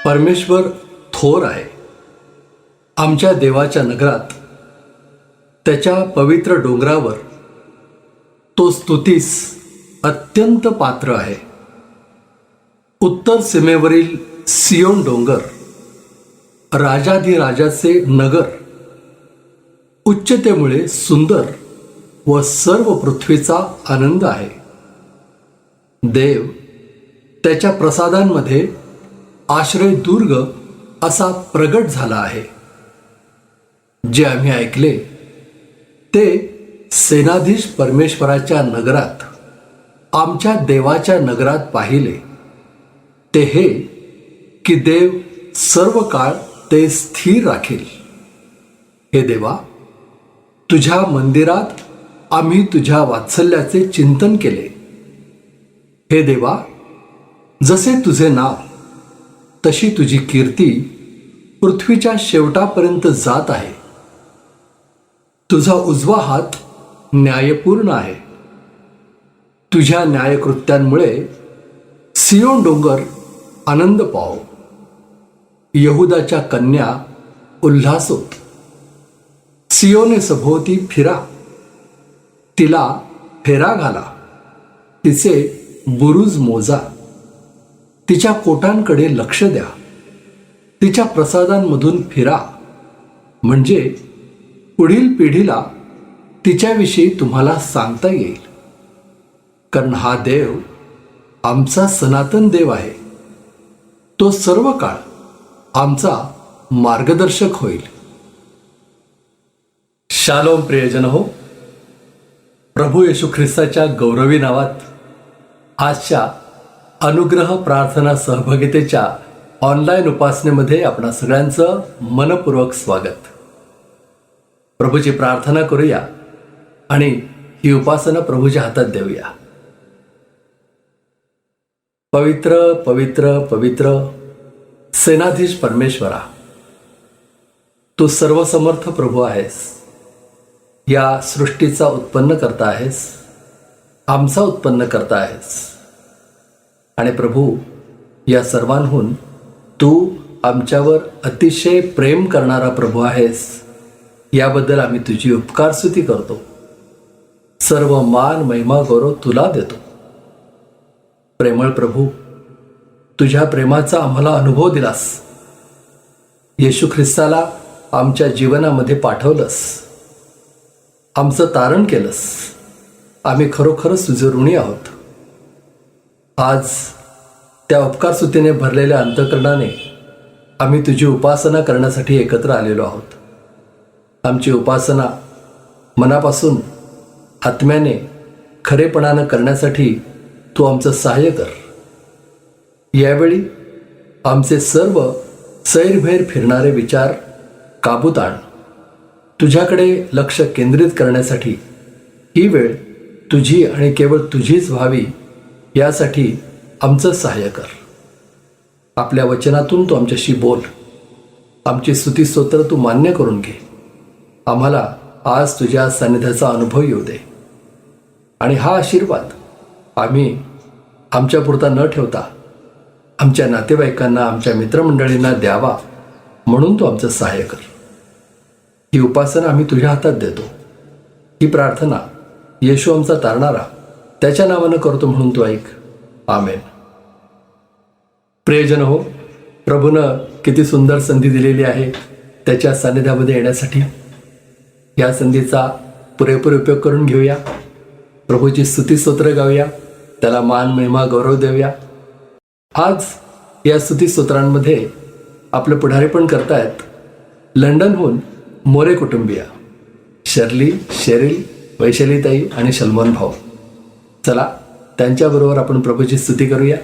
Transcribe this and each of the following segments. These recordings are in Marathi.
परमेश्वर थोर आहे. आमच्या देवाच्या नगरात, त्याच्या पवित्र डोंगरावर तो स्तुतीस अत्यंत पात्र आहे. उत्तर सीमेवरील सियोन डोंगर, राजाधिराजाचे नगर, उच्चतेमुळे सुंदर व सर्व पृथ्वीचा आनंद आहे. देव त्याच्या प्रसादांमध्ये आश्रयदुर्ग असा प्रगट झाला आहे. जे आम्ही ऐकले ते सेनाधीश परमेश्वराच्या नगरात, आमच्या देवाच्या नगरात पाहिले ते हे की देव सर्व काळ ते स्थिर राखील. हे देवा, तुझ्या मंदिरात आम्ही तुझ्या वात्सल्याचे चिंतन केले. हे देवा, जसे तुझे नाव तशी तुझी कीर्ती पृथ्वीच्या शेवटापर्यंत जात आहे. तुझा उजवा हात न्यायपूर्ण आहे. तुझ्या न्यायकृत्यांमुळे सियोन डोंगर आनंद पावो. यहुदाच्या कन्या उल्हासोत. सियोने सभोवती फिरा, तिला फेरा घाला, तिचे बुरुज मोजा, तिच्या कोटांकडे लक्ष द्या, तिच्या प्रसादांमधून फिरा, म्हणजे पुढील पिढीला तिच्याविषयी तुम्हाला सांगता येईल. कारण हा देव आमचा सनातन देव आहे. तो सर्व काळ आमचा मार्गदर्शक होईल. शालोम प्रियजन हो, प्रभू येशू ख्रिस्ताच्या गौरवी नावात आजच्या अनुग्रह प्रार्थना सहभागितेच्या ऑनलाईन उपासनेमध्ये आपणा सगळ्यांचं मनपूर्वक स्वागत. प्रभूची प्रार्थना करूया आणि ही उपासना प्रभूच्या हातात देऊया. पवित्र पवित्र पवित्र सेनाधीश परमेश्वरा, तू सर्वसमर्थ प्रभू आहेस. या सृष्टीचा उत्पन्न करता आहेस, आमचा उत्पन्न करता आहेस. आणि प्रभू, या सर्वांहून तू आमच्यावर अतिशय प्रेम करणारा प्रभू आहेस. याबद्दल आम्ही तुझी उपकारस्तुती करतो. सर्व मान महिमा गौरव तुला देतो. प्रेमळ प्रभू, तुझ्या प्रेमाचा आम्हाला अनुभव दिलास. येशू ख्रिस्ताला आमच्या जीवनामध्ये पाठवलंस, आमचं तारण केलंस. आम्ही खरोखरच तुझे ऋणी आहोत. आज त्या उपकारस्तुतीने भरलेल्या अंतःकरणाने आम्ही तुझी उपासना करण्यासाठी एकत्र आलेलो आहोत. आमची उपासना मनापासून, आत्म्याने, खरेपणानं करण्यासाठी तू आमचं सहाय्य कर. यावेळी आमचे सर्व सैरभैर फिरणारे विचार काबूत आण. तुझ्याकडे लक्ष केंद्रित करण्यासाठी ही वेळ तुझी आणि केवळ तुझीच व्हावी, यासाठी आमचं सहाय्य कर. आपल्या वचनातून तू आमच्याशी बोल. आमची स्तुतिस्तोत्र तू मान्य करून घे. आम्हाला आज तुझ्या सानिध्याचा अनुभव येऊ दे. आणि हा आशीर्वाद आम्ही आमच्यापुरता न ठेवता आमच्या नातेवाईकांना, आमच्या मित्रमंडळींना द्यावा, म्हणून तू आमचं सहाय्य कर. ही उपासना आम्ही तुझ्या हातात देतो. ही प्रार्थना येशू आमचा तारणारा त्याच्या नावानं करतो, म्हणून तू ऐक. आमेन. प्रियजन हो, प्रभूनं किती सुंदर संधी दिलेली आहे त्याच्या सानिध्यामध्ये येण्यासाठी. या संधीचा पुरेपूर उपयोग करून घेऊया. प्रभूची स्तुतिस्तोत्र गाऊया, त्याला मान महिमा गौरव देऊया. आज या स्तुतिस्तोत्रांमध्ये आपलं पुढारीपण करतायत लंडनहून मोरे कुटुंबीय शर्ली, शेरिल, वैशालीताई आणि सलमान भाऊ. चला त्यांच्याबरोबर आपण प्रभूची स्तुती करूया.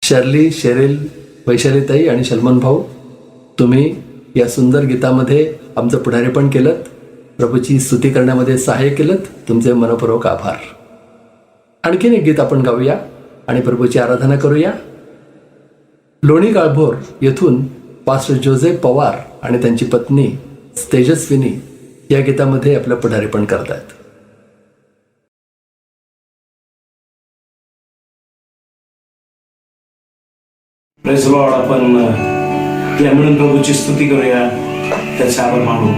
शर्ली, शेरिल, वैशालीताई आणि सलमान भाऊ, तुम्ही या सुंदर गीतामध्ये आमचं पुढारीपण केलं, प्रभूची स्तुती करण्यामध्ये सहाय्य केलं. तुमचे मनपूर्वक आभार. आणखीन एक गीत आपण गाऊया आणि प्रभूची आराधना करूया. लोणी गाळभोर येथून पास्टर जोसेफ पवार आणि त्यांची पत्नी तेजस्विनी या गीतामध्ये आपलं पुढारीपण करतायत. Praise Lord. आपण या मिळून प्रभूची स्तुती करूया, त्याचे आभार मानू.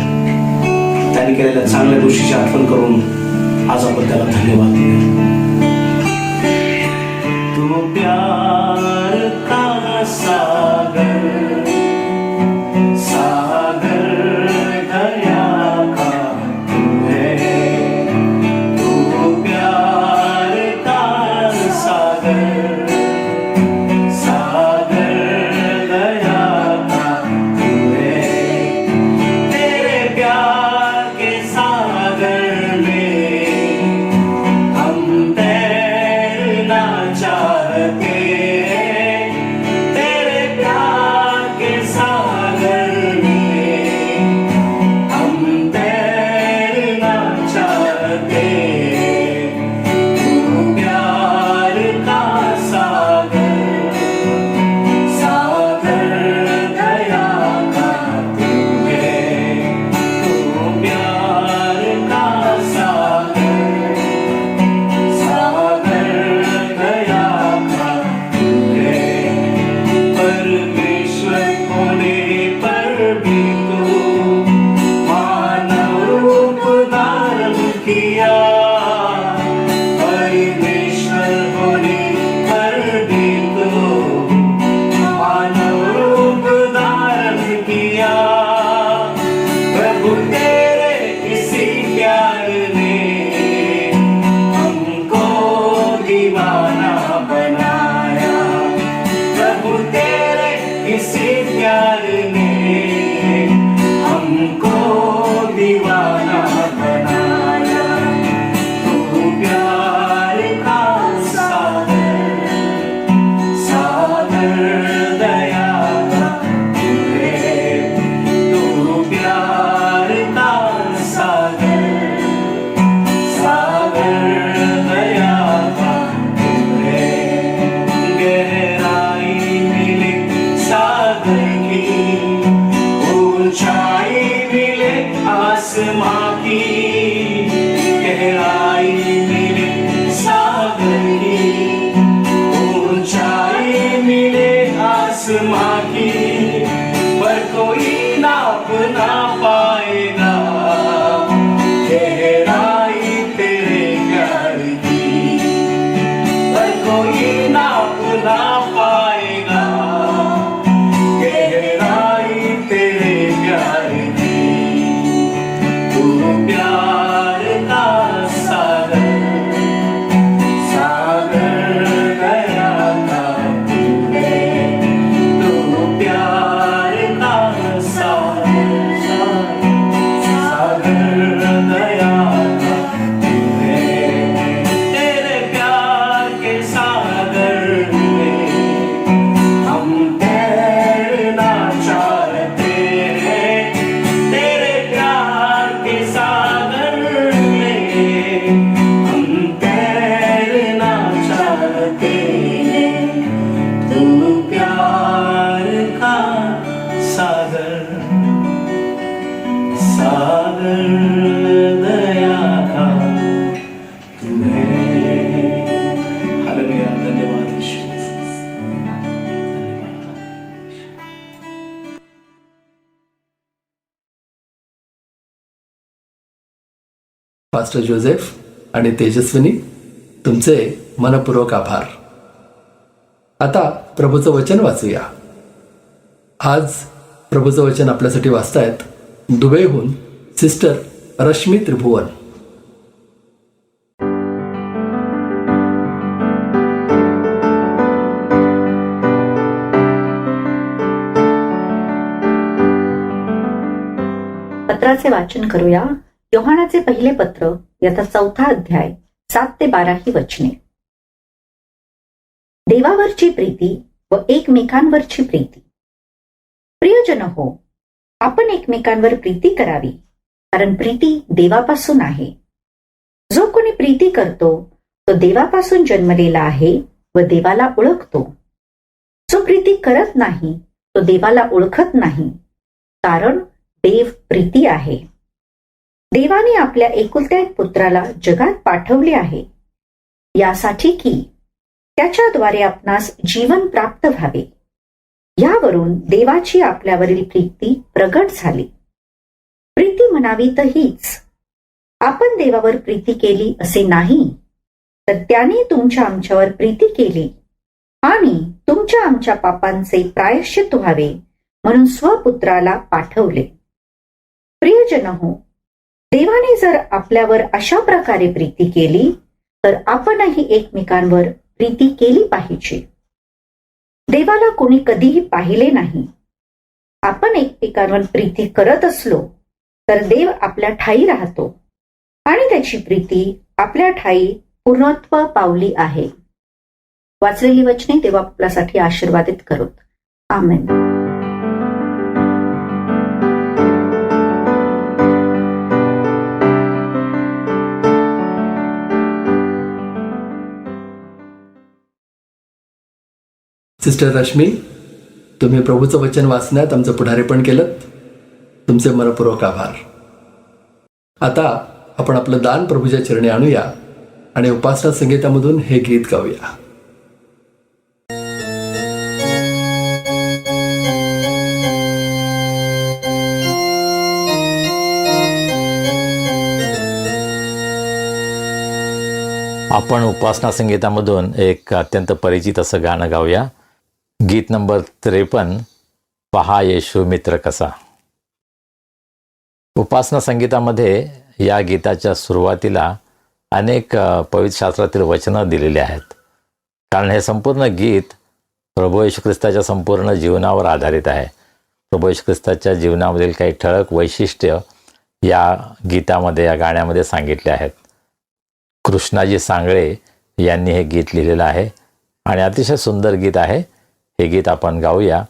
त्याने केलेल्या चांगल्या गोष्टीची आठवण करून आज आपण त्याला धन्यवाद देऊया. तू प्यार का सागर, सागर दया का तू है. तू प्यार का सागर, सागर दया का तू है. तेरे प्यार के सागर में हम तैरना चाहते हैं. तेरे प्यार के सागर में हम तैरना चाहते हैं. तू प्यार का सागर, सागर दया का तू है. तू प्यार का सागर, सागर दया का तू है. परमेश्वर होने पर भी तू मानव रूप धारण किया. परमेश्वर होने पर भी तू मानव रूप धारण किया. प्रभु तेरे इसी प्यार ने हमको दीवाना बनाया. प्रभु तेरे इसी प्यार ने हमको दीवाना बनाया. तू प्यार का सागर, सागर दया का तू है. तू प्यार का सागर, सागर दया का तू है. गहराई मिले सागर की, ऊंचाई मिले आसमां की. गहराई मिले सागर की, ऊंचाई मिले आसमां की. पर कोई नाप ना पाएगा गहराई तेरे प्यार की. पर कोई नाप ना पाएगा गहराई तेरे प्यार की. तू प्यार का सागर, सागर दया का तू है. तू प्यार का सागर, सागर दया का तू है. तेरे प्यार के सागर में हम तैरना चाहते हैं. तेरे प्यार के सागर में हम तैरना चाहते हैं. तू प्यार का सागर, सागर दया का तू है. हालेलुया. धन्यवाद यीशु. धन्यवाद. पास्टर जोसेफ आणि तेजस्विनी, तुमचे मनपूर्वक आभार. आता प्रभूचं वचन वाचूया. आज प्रभूचं वचन आपल्यासाठी वाचतायत दुबईहून सिस्टर रश्मी त्रिभुवन. पत्राचे वाचन करूया. योहानाचे पहिले पत्र याचा 4था अध्याय 7 ते 12 ही वचने. देवावरची प्रीती व एकमेकांवरची प्रीती. प्रियजन हो, आपण एकमेकांवर प्रीती करावी, कारण प्रीती देवापासून आहे. जो कोणी प्रीती करतो तो देवापासून जन्मलेला आहे व देवाला ओळखतो. जो प्रीती करत नाही तो देवाला ओळखत नाही, कारण देव प्रीती आहे. देवाने आपल्या एकुलत्या एक पुत्राला जगात पाठवले आहे, यासाठी की त्याच्याद्वारे आपणास जीवन प्राप्त व्हावे. यावरून देवाची आपल्यावरील प्रीती प्रगट झाली. प्रीती म्हणावी तर हीच, आपण देवावर प्रीती केली असे नाही, तर त्याने तुमच्या आमच्यावर प्रीती केली आणि तुमच्या आमच्या पापांचे प्रायश्चित्त व्हावे म्हणून स्वपुत्राला पाठवले. प्रियजन हो, देवाने जर आपल्यावर अशा प्रकारे प्रीती केली तर आपणही एकमेकांवर प्रीती केली पाहिजे. देवाला कोणी कधीही पाहिले नाही. आपण एकमेकांवर प्रीती करत असलो तर देव आपल्या ठायी राहतो आणि त्याची प्रीती आपल्या ठायी पूर्णत्व पावली आहे. वाचलेली वचने देव आपल्यासाठी आशीर्वादित करोत. आमेन. सिस्टर रश्मी, तुम्ही प्रभूचं वचन वाचण्यात आमचं पुढारीपण केलं, तुमचे मनपूर्वक आभार. आता आपण आपलं दान प्रभूच्या चरणी आणूया आणि उपासना संगीतामधून हे गीत गाऊया. आपण उपासना संगीतामधून एक अत्यंत परिचित असं गाणं गाऊया. गीत नंबर 53, पहा येशू मित्र कसा. उपासना संगीतामध्ये या गीताच्या सुरुवातीला अनेक पवित्र शास्त्रातील वचनं दिलेली आहेत, कारण हे संपूर्ण गीत प्रभू येशू ख्रिस्ताच्या संपूर्ण जीवनावर आधारित आहे. प्रभू येशू ख्रिस्ताच्या जीवनामधील काही ठळक वैशिष्ट्य या गीतामध्ये, या गाण्यामध्ये सांगितले आहेत. कृष्णाजी सांगळे यांनी हे गीत लिहिलेलं आहे आणि अतिशय सुंदर गीत आहे. हे गीत आपण गाऊया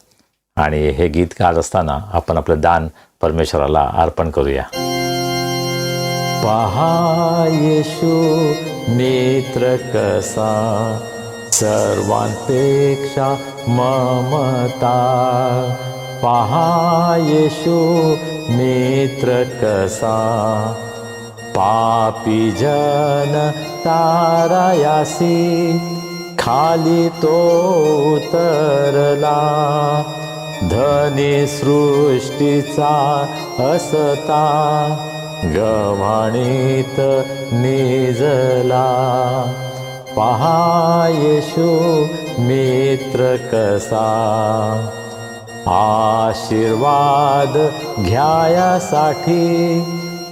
आणि हे गीत गात असताना आपण आपलं दान परमेश्वराला अर्पण करूया. पहा येशू मित्र कसा, सर्वांपेक्षा ममता. पहा येशू मित्र कसा, पापी जन तारायासी खाली तो उतरला. धनी सृष्टीचा असता गव्हाणीत निजला. पहा येशू मित्र कसा, आशीर्वाद घ्यायासाठी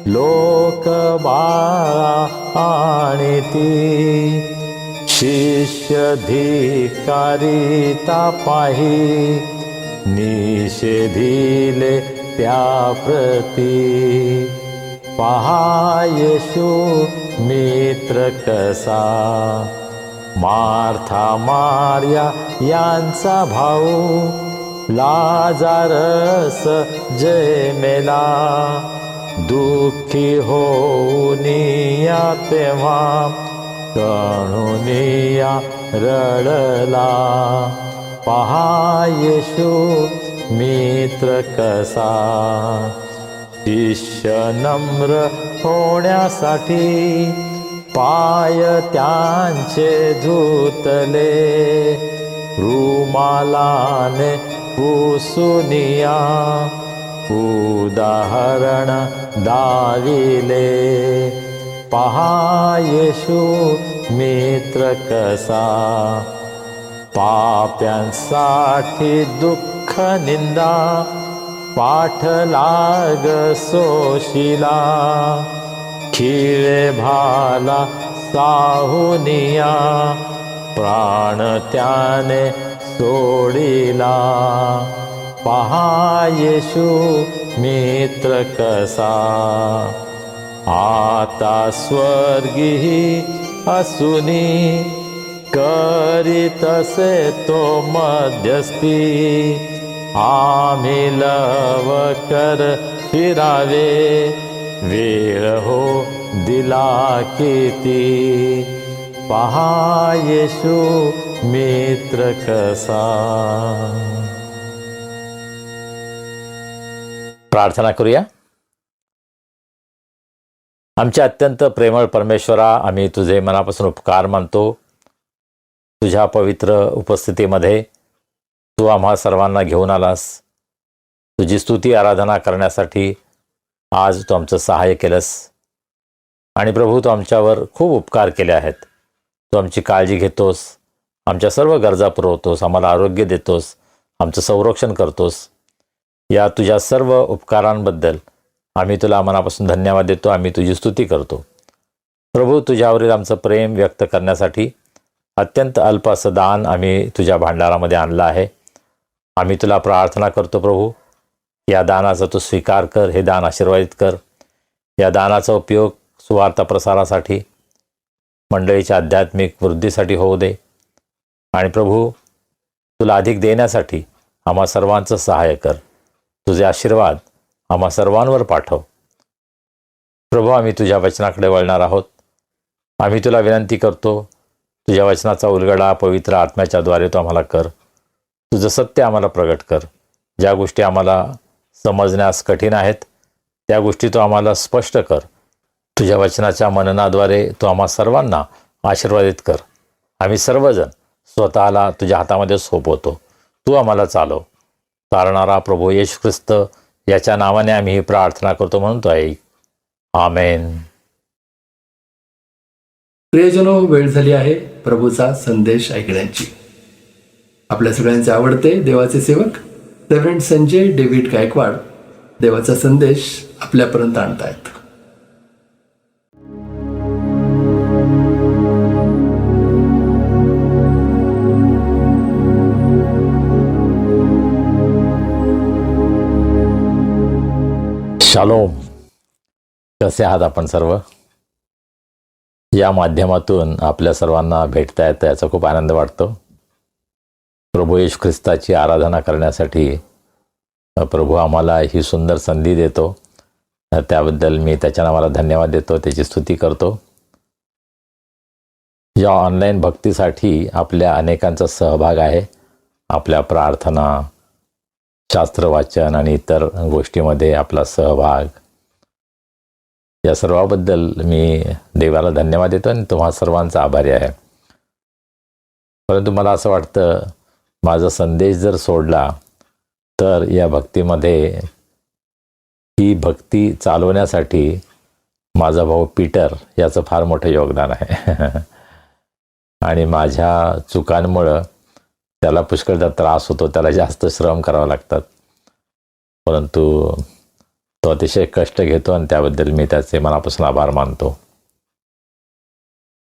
लोक बाळा आणि ती. शिष्य धिकारिता पाही निषेधिले त्या प्रती. पहा येशू मित्र कसा, मार्था मार्या यांचा भाऊ लाजारस जयमेला. दुःखी होऊनिया तेव्हा कणुनिया रडला. पहा येशू मित्र कसा, शिष्य नम्र होण्यासाठी पाय त्यांचे धुतले. रुमालाने पुसुनिया उदाहरण दाविले. पहा येशू मित्र कसा, पाप्यांसाठी दुःख निंदा पाठलाग सोशिला. खिळे भाला साहुनिया प्राण त्याने सोडिला. पहा येशू मित्र कसा, आता स्वर्गी असूनी करीतसे तो मध्यस्थी, आम्ही लवकर फिरावे, वेळ हो दिला किती, पहा येशू मित्र कसा. प्रार्थना करूया. आमच्या अत्यंत प्रेमळ परमेश्वरा, आम्ही तुझे मनापासून उपकार मानतो. तुझ्या पवित्र उपस्थितीमध्ये तू आम्हा सर्वांना घेऊन आलास. तुझी स्तुती आराधना करण्यासाठी आज तू आमचं सहाय्य केलंस. आणि प्रभू, तू आमच्यावर खूप उपकार केले आहेत. तू आमची काळजी घेतोस, आमच्या सर्व गरजा पुरवतोस, आम्हाला आरोग्य देतोस, आमचं संरक्षण करतोस. या तुझ्या सर्व उपकारांबद्दल आम्ही तुला मनापासून धन्यवाद देतो. आम्ही तुझी स्तुती करतो. प्रभू, तुझ्यावरील आमचं प्रेम व्यक्त करण्यासाठी अत्यंत अल्प असं दान आम्ही तुझ्या भांडारामध्ये आणलं आहे. आम्ही तुला प्रार्थना करतो प्रभू, या दानाचा तू स्वीकार कर, हे दान आशीर्वादित कर. या दानाचा उपयोग सुवार्ता प्रसारासाठी, मंडळीच्या आध्यात्मिक वृद्धीसाठी होऊ दे. आणि प्रभू, तुला अधिक देण्यासाठी आम्हा सर्वांचं सहाय्य कर. तुझे आशीर्वाद आम्हा सर्वांवर पाठव. प्रभू, आम्ही तुझ्या वचनाकडे वळणार आहोत. आम्ही तुला विनंती करतो, तुझ्या वचनाचा उलगडा पवित्र आत्म्याच्या द्वारे तू आम्हाला कर. तुझं सत्य आम्हाला प्रगट कर. ज्या गोष्टी आम्हाला समजण्यास कठीण आहेत त्या गोष्टी तू आम्हाला स्पष्ट कर. तुझ्या वचनाच्या मननाद्वारे तू आम्हा सर्वांना आशीर्वादित कर. आम्ही सर्वजण स्वतःला तुझ्या हातामध्ये सोपवतो. तू आम्हाला चालव. तारणारा प्रभू येशू ख्रिस्त याच्या नावाने आम्ही ही प्रार्थना करतो, म्हणतो आहे, आमेन. प्रियजनो, वेळ झाली आहे प्रभूचा संदेश ऐकण्याची. आपल्या सगळ्यांचे आवडते देवाचे सेवक रेव्हरंड संजय डेव्हिड गायकवाड देवाचा संदेश आपल्यापर्यंत आणतायत. शालोम. कसे आहात आपण सर्व? या माध्यमातून आपल्या सर्वांना भेटता येतं याचा खूप आनंद वाटतो. प्रभू येशू ख्रिस्ताची आराधना करण्यासाठी प्रभू आम्हाला ही सुंदर संधी देतो. त्याबद्दल मी त्याच्या नावाला धन्यवाद देतो, त्याची स्तुती करतो. या ऑनलाईन भक्तीसाठी आपल्या अनेकांचा सहभाग आहे. आपल्या प्रार्थना, शास्त्रवाचन आणि इतर गोष्टीमध्ये आपला सहभाग, या सर्वाबद्दल मी देवाला धन्यवाद देतो आणि तुम्हा सर्वांचा आभारी आहे. परंतु मला असं वाटतं, माझा संदेश जर सोडला तर या भक्तीमध्ये, ही भक्ती चालवण्यासाठी माझा भाऊ पीटर याचं फार मोठं योगदान आहे. आणि माझ्या चुकांमुळं त्याला पुष्कळदा त्रास होतो, त्याला जास्त श्रम करावे लागतात. परंतु तो अतिशय कष्ट घेतो आणि त्याबद्दल मी त्याचे मनापासून आभार मानतो.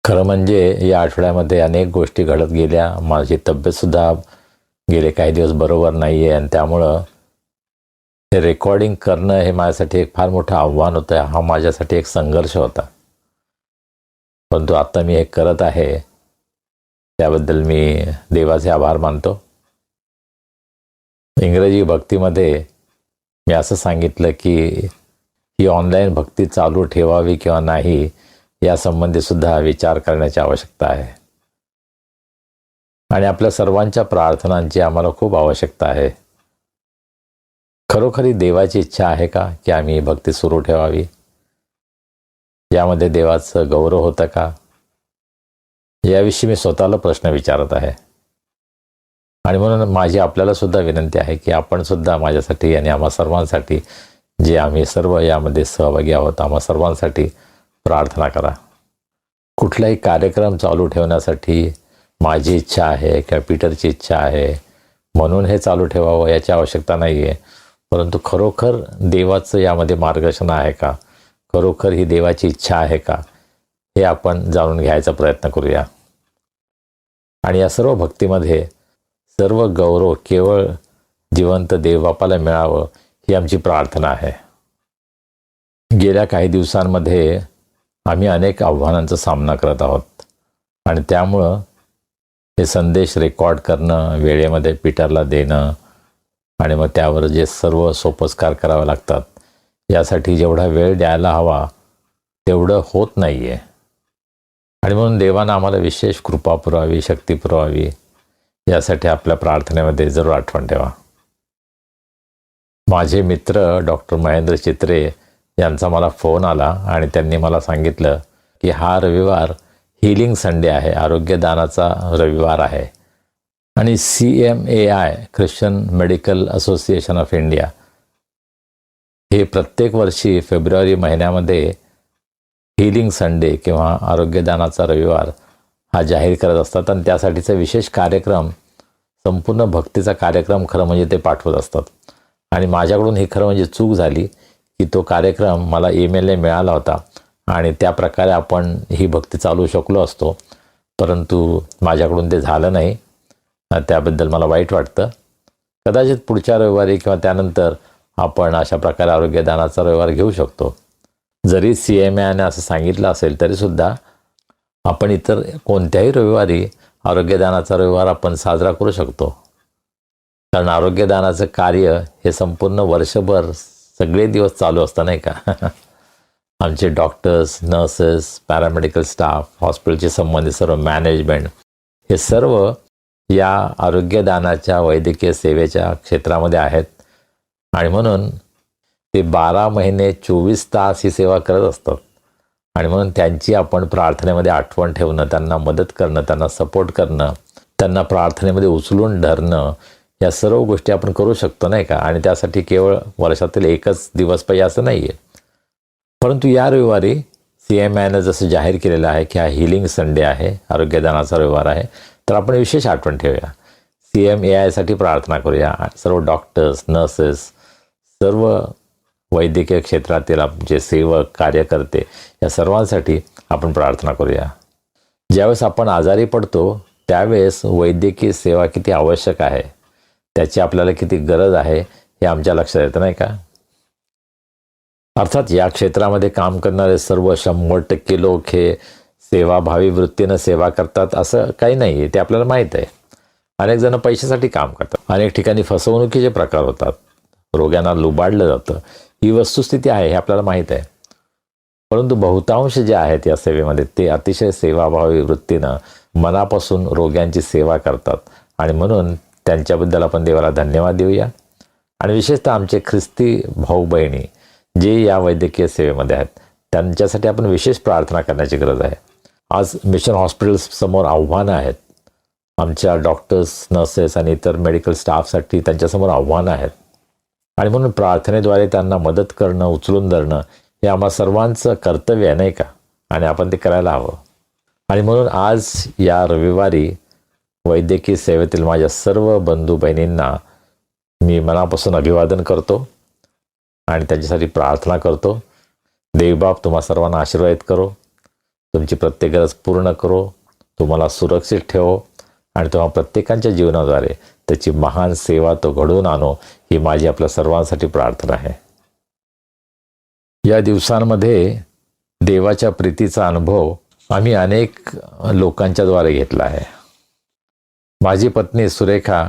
खरं म्हणजे या आठवड्यामध्ये अनेक गोष्टी घडत गेल्या. माझी तब्येतसुद्धा गेले काही दिवस बरोबर नाही आहे आणि त्यामुळं हे रेकॉर्डिंग करणं हे माझ्यासाठी एक फार मोठं आव्हान होतं. हा माझ्यासाठी एक संघर्ष होता. परंतु आता मी हे करत आहे, त्याबद्दल मी देवाचे आभार मानतो. इंग्रजी भक्तीमध्ये मी असं सांगितलं की ही ऑनलाईन भक्ती चालू ठेवावी किंवा नाही यासंबंधी सुद्धा विचार करण्याची आवश्यकता आहे. आणि आपल्या सर्वांच्या प्रार्थनांची आम्हाला खूप आवश्यकता आहे. खरोखरी देवाची इच्छा आहे का की आम्ही ही भक्ती सुरू ठेवावी? यामध्ये देवाचं गौरव होतं का? याविषयी मी स्वतःला प्रश्न विचारत आहे. आणि म्हणून माझी आपल्याला सुद्धा विनंती आहे की आपण सुद्धा माझ्यासाठी आणि आम्हा सर्वांसाठी, जे आम्ही सर्व यामध्ये सहभागी आहोत, आम्हा सर्वांसाठी प्रार्थना करा. कुठलाही कार्यक्रम चालू ठेवण्यासाठी माझी इच्छा आहे किंवा पीटरची इच्छा आहे म्हणून हे चालू ठेवावं याची आवश्यकता नाही आहे. परंतु खरोखर देवाचं यामध्ये मार्गदर्शन आहे का? खरोखर ही देवाची इच्छा आहे का? हे आपण जाणून घ्यायचा प्रयत्न करूया. आणि या सर्व भक्तीमध्ये सर्व गौरव केवळ जिवंत देवबापाला मिळावं ही आमची प्रार्थना आहे. गेल्या काही दिवसांमध्ये आम्ही अनेक आव्हानांचा सामना करत आहोत आणि त्यामुळं हे संदेश रेकॉर्ड करणं, वेळेमध्ये पीटरला देणं आणि मग त्यावर जे सर्व सोपस्कार करावे लागतात, यासाठी जेवढा वेळ द्यायला हवा तेवढं होत नाही आहे. आणि म्हणून देवानं आम्हाला विशेष कृपा पुरवावी, शक्ती पुरवावी, यासाठी आपल्या प्रार्थनेमध्ये जरूर आठवण ठेवा. माझे मित्र डॉक्टर महेंद्र चित्रे यांचा मला फोन आला आणि त्यांनी मला सांगितलं की हा रविवार हीलिंग संडे आहे, आरोग्यदानाचा रविवार आहे. आणि CMAI Christian medical association of India हे प्रत्येक वर्षी फेब्रुवारी महिन्यामध्ये हीलिंग संडे किंवा आरोग्यदानाचा रविवार हा जाहीर करत असतात. आणि त्यासाठीचा विशेष कार्यक्रम, संपूर्ण भक्तीचा कार्यक्रम खरं म्हणजे ते पाठवत असतात. आणि माझ्याकडून ही खरं म्हणजे चूक झाली की तो कार्यक्रम मला ईमेलने मिळाला होता आणि त्या प्रकारे आपण ही भक्ती चालवू शकलो असतो, परंतु माझ्याकडून ते झालं नाही. त्याबद्दल मला वाईट वाटतं. कदाचित पुढच्या रविवारी किंवा त्यानंतर आपण अशा प्रकारे आरोग्यदानाचा रविवार घेऊ शकतो. जरी CMAने असं सांगितलं असेल तरीसुद्धा आपण इतर कोणत्याही रविवारी आरोग्यदानाचा रविवार आपण साजरा करू शकतो. कारण आरोग्यदानाचं कार्य हे संपूर्ण वर्षभर सगळे दिवस चालू असतं, नाही का? आमचे डॉक्टर्स, नर्सेस, पॅरामेडिकल स्टाफ, हॉस्पिटलचे संबंधित सर्व मॅनेजमेंट हे सर्व या आरोग्यदानाच्या वैद्यकीय सेवेच्या क्षेत्रामध्ये आहेत. आणि म्हणून ते 12 महिने 24 तास ही सेवा करत असतात. आणि म्हणून त्यांची आपण प्रार्थनेमध्ये आठवण ठेवणं, त्यांना मदत करणं, त्यांना सपोर्ट करणं, त्यांना प्रार्थनेमध्ये उचलून धरणं, या सर्व गोष्टी आपण करू शकतो, नाही का? आणि त्यासाठी केवळ वर्षातील एकच दिवस पाहिजे असं नाही आहे. परंतु या रविवारी CMAनं जसं जाहीर केलेलं आहे की हा हीलिंग संडे आहे, आरोग्यदानाचा रविवार आहे, तर आपण विशेष आठवण ठेवूया. CMAIसाठी प्रार्थना करूया. सर्व डॉक्टर्स, नर्सेस, सर्व वैद्यकीय क्षेत्रातील जे सेवक, कार्यकर्ते, या सर्वांसाठी आपण प्रार्थना करूया. ज्यावेळेस आपण आजारी पडतो त्यावेळेस वैद्यकीय सेवा किती आवश्यक आहे, त्याची आपल्याला किती गरज आहे हे आमच्या लक्षात येतं, नाही का? अर्थात या क्षेत्रामध्ये काम करणारे सर्व 100% लोक हे सेवाभावी वृत्तीनं सेवा करतात असं काही नाही आहे, ते आपल्याला माहीत आहे. अनेक जण पैशासाठी काम करतात, अनेक ठिकाणी फसवणुकीचे प्रकार होतात, रोग्यांना लुबाडलं जातं, ही वस्तुस्थिती आहे हे आपल्याला माहीत आहे. परंतु बहुतांश जे आहेत या सेवेमध्ये ते अतिशय सेवाभावी वृत्तीनं मनापासून रोग्यांची सेवा करतात. आणि म्हणून त्यांच्याबद्दल आपण देवाला धन्यवाद देऊया. आणि विशेषतः आमचे ख्रिस्ती भाऊ बहिणी जे या वैद्यकीय सेवेमध्ये आहेत त्यांच्यासाठी आपण विशेष प्रार्थना करण्याची गरज आहे. आज मिशन हॉस्पिटल्स समोर आव्हानं आहेत. आमच्या डॉक्टर्स, नर्सेस आणि इतर मेडिकल स्टाफसाठी त्यांच्यासमोर आव्हानं आहेत. आणि म्हणून प्रार्थनेद्वारे त्यांना मदत करणं, उचलून धरणं हे आम्हा सर्वांचं कर्तव्य आहे, नाही का? आणि आपण ते करायला हवं. आणि म्हणून आज या रविवारी वैद्यकीय सेवेतील माझ्या सर्व बंधू बहिणींना मी मनापासून अभिवादन करतो आणि त्यांच्यासाठी प्रार्थना करतो. देवबाप तुम्हा सर्वांना आशीर्वादित करो, तुमची प्रत्येक गरज पूर्ण करो, तुम्हाला सुरक्षित ठेवो आणि तुम्हा प्रत्येकाच्या जीवनाद्वारे त्याची महान सेवा तो घडवून आणो, ही माझी आपल्या सर्वांसाठी प्रार्थना आहे. या दिवसांमध्ये देवाच्या प्रीतीचा अनुभव आम्ही अनेक लोकांच्याद्वारे घेतला आहे. माझी पत्नी सुरेखा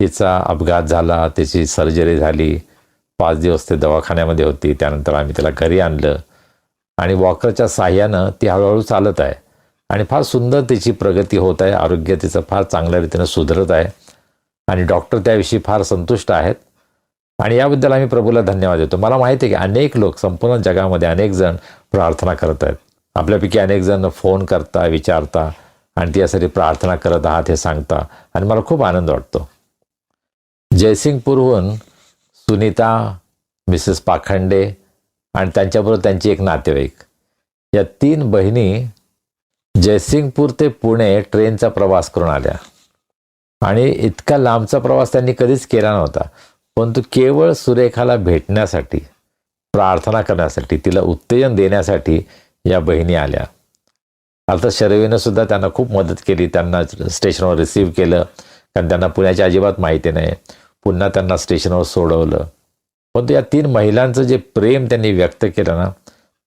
हिचा अपघात झाला, तिची सर्जरी झाली, 5 दिवस ते दवाखान्यामध्ये होती. त्यानंतर आम्ही तिला घरी आणलं आणि वॉकरच्या साह्यानं ती हळूहळू चालत आहे आणि फार सुंदर तिची प्रगती होत आहे. आरोग्य तिचं फार चांगल्या रीतीनं सुधारत आहे आणि डॉक्टर त्याविषयी फार संतुष्ट आहेत आणि याबद्दल आम्ही प्रभूला धन्यवाद देतो. मला माहिती आहे की अनेक लोक संपूर्ण जगामध्ये अनेक जण प्रार्थना करत आहेत. आपल्यापैकी अनेक जण फोन करता, विचारता आणि ती यासाठी प्रार्थना करत आहात हे सांगता आणि मला खूप आनंद वाटतो. जयसिंगपूरहून सुनीता, मिसेस पाखंडे आणि त्यांच्याबरोबर त्यांची एक नातेवाईक, या 3 बहिणी जयसिंगपूर ते पुणे ट्रेनचा प्रवास करून आल्या आणि इतका लांबचा प्रवास त्यांनी कधीच केला नव्हता. परंतु केवळ सुरेखाला भेटण्यासाठी, प्रार्थना करण्यासाठी, तिला उत्तेजन देण्यासाठी या बहिणी आल्या. अर्थात शर्वीनं सुद्धा त्यांना खूप मदत केली. त्यांना स्टेशनवर रिसीव्ह केलं कारण त्यांना पुण्याची अजिबात माहिती नाही. पुन्हा त्यांना स्टेशनवर सोडवलं. परंतु या 3 महिलांचं जे प्रेम त्यांनी व्यक्त केलं ना,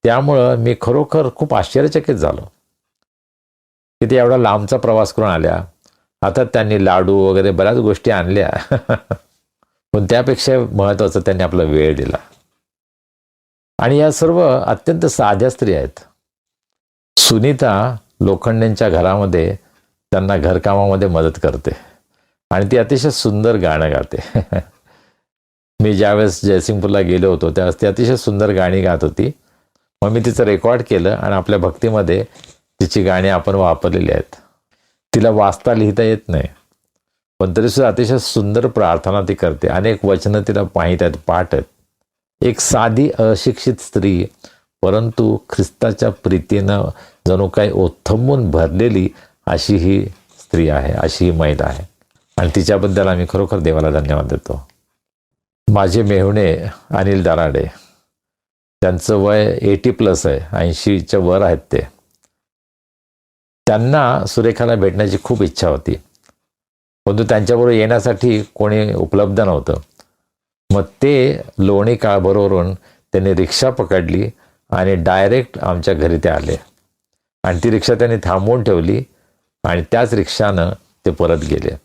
त्यामुळं मी खरोखर खूप आश्चर्यचकित झालो की ते एवढा लांबचा प्रवास करून आल्या आता त्यांनी लाडू वगैरे बऱ्याच गोष्टी आणल्या पण त्यापेक्षा महत्त्वाचं त्यांनी आपला वेळ दिला. आणि या सर्व अत्यंत साध्या स्त्री आहेत. सुनीता लोखंडेंच्या घरामध्ये त्यांना घरकामामध्ये मदत करते आणि ती अतिशय सुंदर गाणं गाते. मी ज्यावेळेस जयसिंगपूरला गेलो होतो त्यावेळेस ती अतिशय सुंदर गाणी गात होती. मग मी तिचं रेकॉर्ड केलं आणि आपल्या भक्तीमध्ये तिची गाणी आपण वापरलेली आहेत. तिला वाचता लिहिता येत नाही, पण तरीसुद्धा अतिशय सुंदर प्रार्थना ती करते. अनेक वचनं तिला माहीत आहेत, पाठ आहेत. एक साधी अशिक्षित स्त्री, परंतु ख्रिस्ताच्या प्रीतीनं जणू काही ओथंबून भरलेली अशी ही स्त्री आहे, अशी ही महिला आहे. आणि तिच्याबद्दल आम्ही खरोखर देवाला धन्यवाद देतो. माझे मेहुणे अनिल दराडे, त्यांचं वय 80+ आहे, 80च्या वर आहेत ते. त्यांना सुरेखाला भेटण्याची खूप इच्छा होती, परंतु त्यांच्याबरोबर येण्यासाठी कोणी उपलब्ध नव्हतं. मग ते लोणी काळभोरवरून त्यांनी रिक्षा पकडली आणि डायरेक्ट आमच्या घरी ते आले. आणि ती रिक्षा त्यांनी थांबवून ठेवली आणि त्याच रिक्षानं ते परत गेले.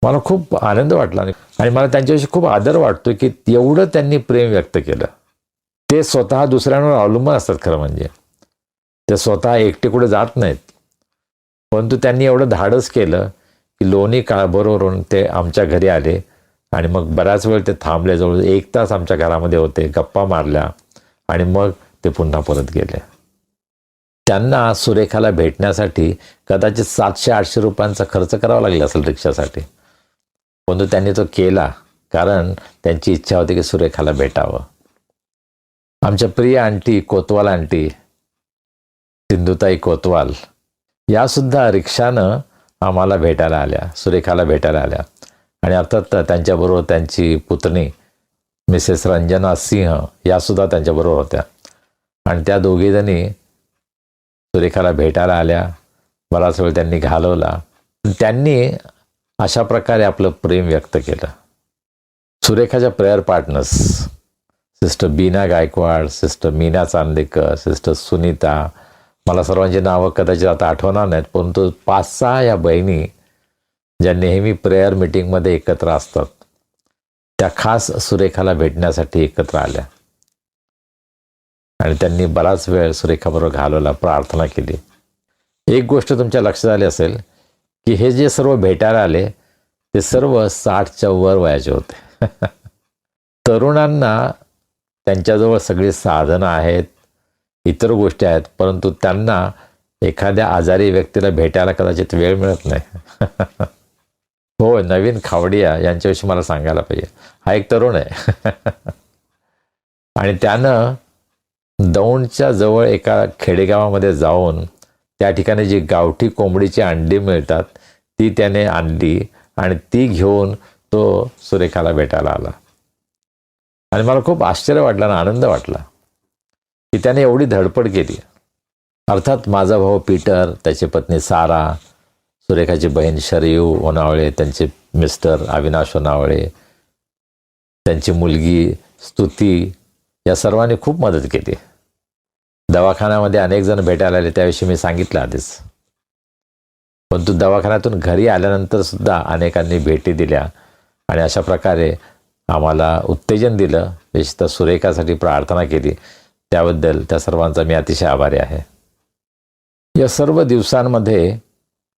मला खूप आनंद वाटला आणि मला त्यांच्याविषयी खूप आदर वाटतो की एवढं त्यांनी प्रेम व्यक्त केलं. ते स्वतः दुसऱ्यांवर अवलंबून असतात. खरं म्हणजे ते स्वतः एकटे कुठे जात नाहीत, परंतु त्यांनी एवढं धाडस केलं की लोणी काळभोरवरून ते आमच्या घरी आले आणि मग बराच वेळ ते थांबले. जवळ 1 तास आमच्या घरामध्ये होते, गप्पा मारल्या आणि मग ते पुन्हा परत गेले. त्यांना सुरेखाला भेटण्यासाठी कदाचित 700-800 रुपयांचा खर्च करावा लागला असेल रिक्षासाठी, परंतु त्यांनी तो केला कारण त्यांची इच्छा होती की सुरेखाला भेटावं. आमच्या प्रिय आंटी, कोतवाल आंटी, सिंधुताई कोतवाल, यासुद्धा रिक्षानं आम्हाला भेटायला आल्या, सुरेखाला भेटायला आल्या. आणि अर्थात त्यांच्याबरोबर त्यांची पुतणी मिसेस रंजना सिंह यासुद्धा त्यांच्याबरोबर होत्या. आणि त्या दोघीजणी सुरेखाला भेटायला आल्या. बराच वेळ त्यांनी घालवला. त्यांनी अशा प्रकारे आपलं प्रेम व्यक्त केलं. सुरेखाच्या prayer partners sister Beena Gaikwad, sister Meena Chandekar, sister Sunita, मला सर्वांची नावं कदाचित आता आठवणार नाहीत, परंतु 5-6 या बहिणी ज्या नेहमी प्रेयर मीटिंगमध्ये एकत्र असतात, त्या खास सुरेखाला भेटण्यासाठी एकत्र आल्या आणि त्यांनी बराच वेळ सुरेखाबरोबर घालवला, प्रार्थना केली. एक गोष्ट तुमच्या लक्षात आली असेल की हे जे सर्व भेटायला आले ते सर्व 60च्या वर वयाचे होते. तरुणांना त्यांच्याजवळ सगळी साधनं आहेत, इतर गोष्टी आहेत, परंतु त्यांना एखाद्या आजारी व्यक्तीला भेटायला कदाचित वेळ मिळत नाही. हो, नवीन खावडिया यांच्याविषयी मला सांगायला पाहिजे. हा एक तरुण आहे आणि त्यानं दौंडच्या जवळ एका खेडेगावामध्ये जाऊन त्या ठिकाणी जी गावठी कोंबडीची अंडी मिळतात ती त्याने आणली आणि ती घेऊन तो सुरेखाला भेटायला आला. आणि मला खूप आश्चर्य वाटलं आणि आनंद वाटला की त्याने एवढी धडपड केली. अर्थात माझा भाऊ पीटर, त्याची पत्नी सारा, सुरेखाची बहीण शरयू होनावळे, त्यांचे मिस्टर अविनाश होनावळे, त्यांची मुलगी स्तुती, या सर्वांनी खूप मदत केली. दवाखान्यामध्ये अनेक जण भेटायला आले, त्याविषयी मी सांगितलं आधीच. परंतु दवाखान्यातून घरी आल्यानंतर सुद्धा अनेकांनी भेटी दिल्या आणि अशा प्रकारे आम्हाला उत्तेजन दिलं. विशेषतः सुरेखासाठी प्रार्थना केली, त्याबद्दल त्या सर्वांचा मी अतिशय आभारी आहे. या सर्व दिवसांमध्ये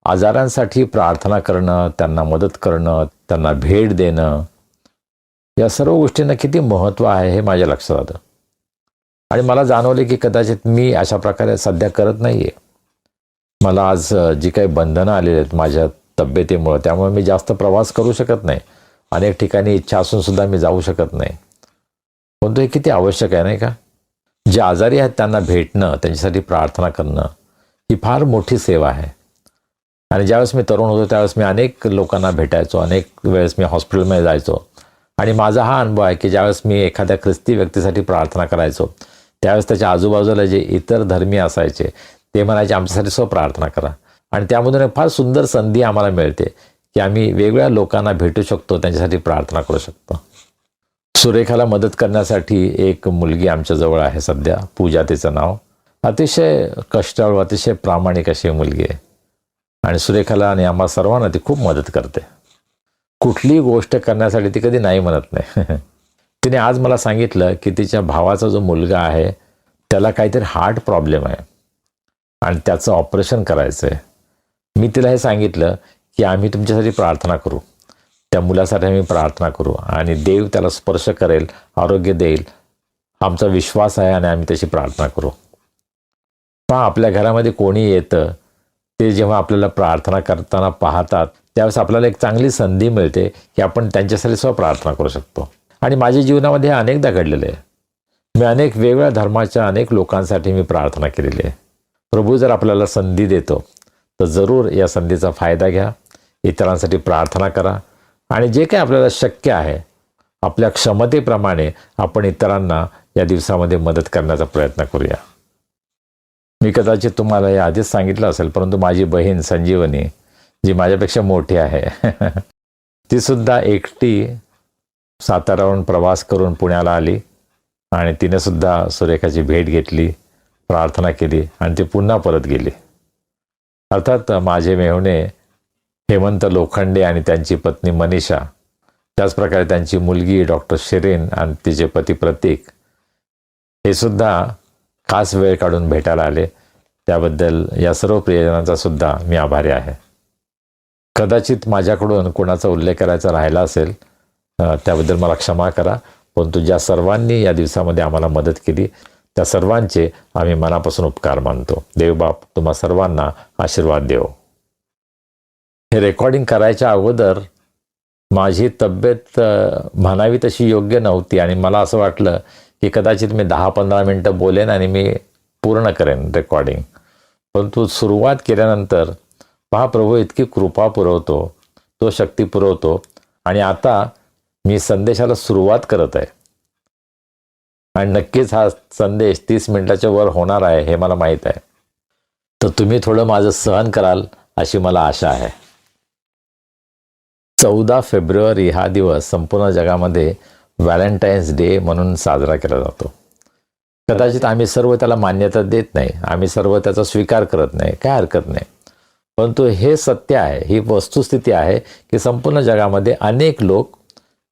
आजारांसाठी प्रार्थना करणं, त्यांना मदत करणं, त्यांना भेट देणं, या सर्व गोष्टींना किती महत्त्व आहे हे माझ्या लक्षात आलं. आणि मला जाणवले की कदाचित मी अशा प्रकारे सध्या करत नाही आहे. मला आज जी काही बंधनं आलेली आहेत माझ्या तब्येतीमुळं, त्यामुळे मी जास्त प्रवास करू शकत नाही. अनेक ठिकाणी इच्छा असूनसुद्धा मी जाऊ शकत नाही. परंतु हे किती आवश्यक आहे नाही का? जे आजारी आहेत त्यांना भेटणं, त्यांच्यासाठी प्रार्थना करणं ही फार मोठी सेवा आहे. आणि ज्यावेळेस मी तरुण होतो त्यावेळेस मी अनेक लोकांना भेटायचो, अनेक वेळेस मी हॉस्पिटलमध्ये जायचो. आणि माझा हा अनुभव आहे की ज्यावेळेस मी एखाद्या ख्रिस्ती व्यक्तीसाठी प्रार्थना करायचो त्यावेळेस त्याच्या आजूबाजूला जे इतर धर्मीय असायचे ते म्हणायचे आमच्यासाठी प्रार्थना करा. आणि त्यामधून एक फार सुंदर संधी आम्हाला मिळते की आम्ही वेगवेगळ्या लोकांना भेटू शकतो, त्यांच्यासाठी प्रार्थना करू शकतो. सुरेखाला मदत करण्यासाठी एक मुलगी आमच्याजवळ आहे सध्या, पूजा तिचं नाव. अतिशय कष्टाळू, अतिशय प्रामाणिक अशी मुलगी आहे. आणि सुरेखाला आणि आम्हा सर्वांना ती खूप मदत करते. कुठलीही गोष्ट करण्यासाठी ती कधी नाही म्हणत नाही. तिने आज मला सांगितलं की तिच्या भावाचा जो मुलगा आहे त्याला काहीतरी हार्ट प्रॉब्लेम आहे आणि त्याचं ऑपरेशन करायचं आहे. मी तिला हे सांगितलं की आम्ही तुमच्यासाठी प्रार्थना करू, त्या मुलासाठी आम्ही प्रार्थना करू आणि देव त्याला स्पर्श करेल, आरोग्य देईल, आमचा विश्वास आहे आणि आम्ही त्याची प्रार्थना करू. पहा, आपल्या घरामध्ये कोणी येतं ते जेव्हा आपल्याला प्रार्थना करताना पाहतात त्यावेळेस आपल्याला एक चांगली संधी मिळते की आपण त्यांच्यासाठी सुद्धा प्रार्थना करू शकतो. आणि माझ्या जीवनामध्ये हे अनेकदा घडलेलं आहे. मी अनेक वेगवेगळ्या धर्माच्या अनेक लोकांसाठी मी प्रार्थना केलेली आहे. प्रभू जर आपल्याला संधी देतो तर जरूर या संधीचा फायदा घ्या, इतरांसाठी प्रार्थना करा आणि जे काही आपल्याला शक्य आहे आपल्या क्षमतेप्रमाणे आपण इतरांना या दिवसामध्ये मदत करण्याचा प्रयत्न करूया. मी कदाचित तुम्हाला हे आधीच सांगितलं असेल, परंतु माझी बहीण संजीवनी जी माझ्यापेक्षा मोठी आहे ती सुद्धा एकटी सातारावरून प्रवास करून पुण्याला आली आणि तिने सुद्धा सुरेखाची भेट घेतली, प्रार्थना केली आणि ती पुन्हा परत गेली. अर्थात माझे मेहुणे हेमंत लोखंडे आणि त्यांची पत्नी मनीषा, त्याचप्रकारे त्यांची मुलगी डॉक्टर शिरीन आणि तिचे पती प्रतीक हे सुद्धा खास वेळ काढून भेटायला आले. त्याबद्दल या सर्व प्रियजनांचा सुद्धा मी आभारी आहे. कदाचित माझ्याकडून कोणाचा उल्लेख करायचा राहिला असेल त्याबद्दल मला क्षमा करा, परंतु ज्या सर्वांनी या दिवसामध्ये आम्हाला मदत केली त्या सर्वांचे आम्ही मनापासून उपकार मानतो. देवबाप तुम्हा सर्वांना आशीर्वाद देव. हे रेकॉर्डिंग करायच्या अगोदर माझी तब्येत म्हणावी तशी योग्य नव्हती आणि मला असं वाटलं की कदाचित मी 10-15 मिनटं बोलेन आणि मी पूर्ण करेन रेकॉर्डिंग. परंतु सुरुवात केल्यानंतर पहा, प्रभू इतकी कृपा पुरवतो, तो शक्ती पुरवतो आणि आता मी संदेशाला सुरुवात करत आहे आणि नक्कीच हा संदेश 30 मिनिटाच्या वर होणार आहे हे मला माहीत आहे. तर तुम्ही थोडं माझं सहन कराल अशी मला आशा आहे. 14 फेब्रुवारी हा दिवस संपूर्ण जगामध्ये व्हॅलेंटाईन्स डे म्हणून साजरा केला जातो. कदाचित आम्ही सर्व त्याला मान्यता देत नाही, आम्ही सर्व त्याचा स्वीकार करत नाही, काय हरकत नाही. परंतु हे सत्य आहे, ही वस्तुस्थिती आहे की संपूर्ण जगामध्ये अनेक लोक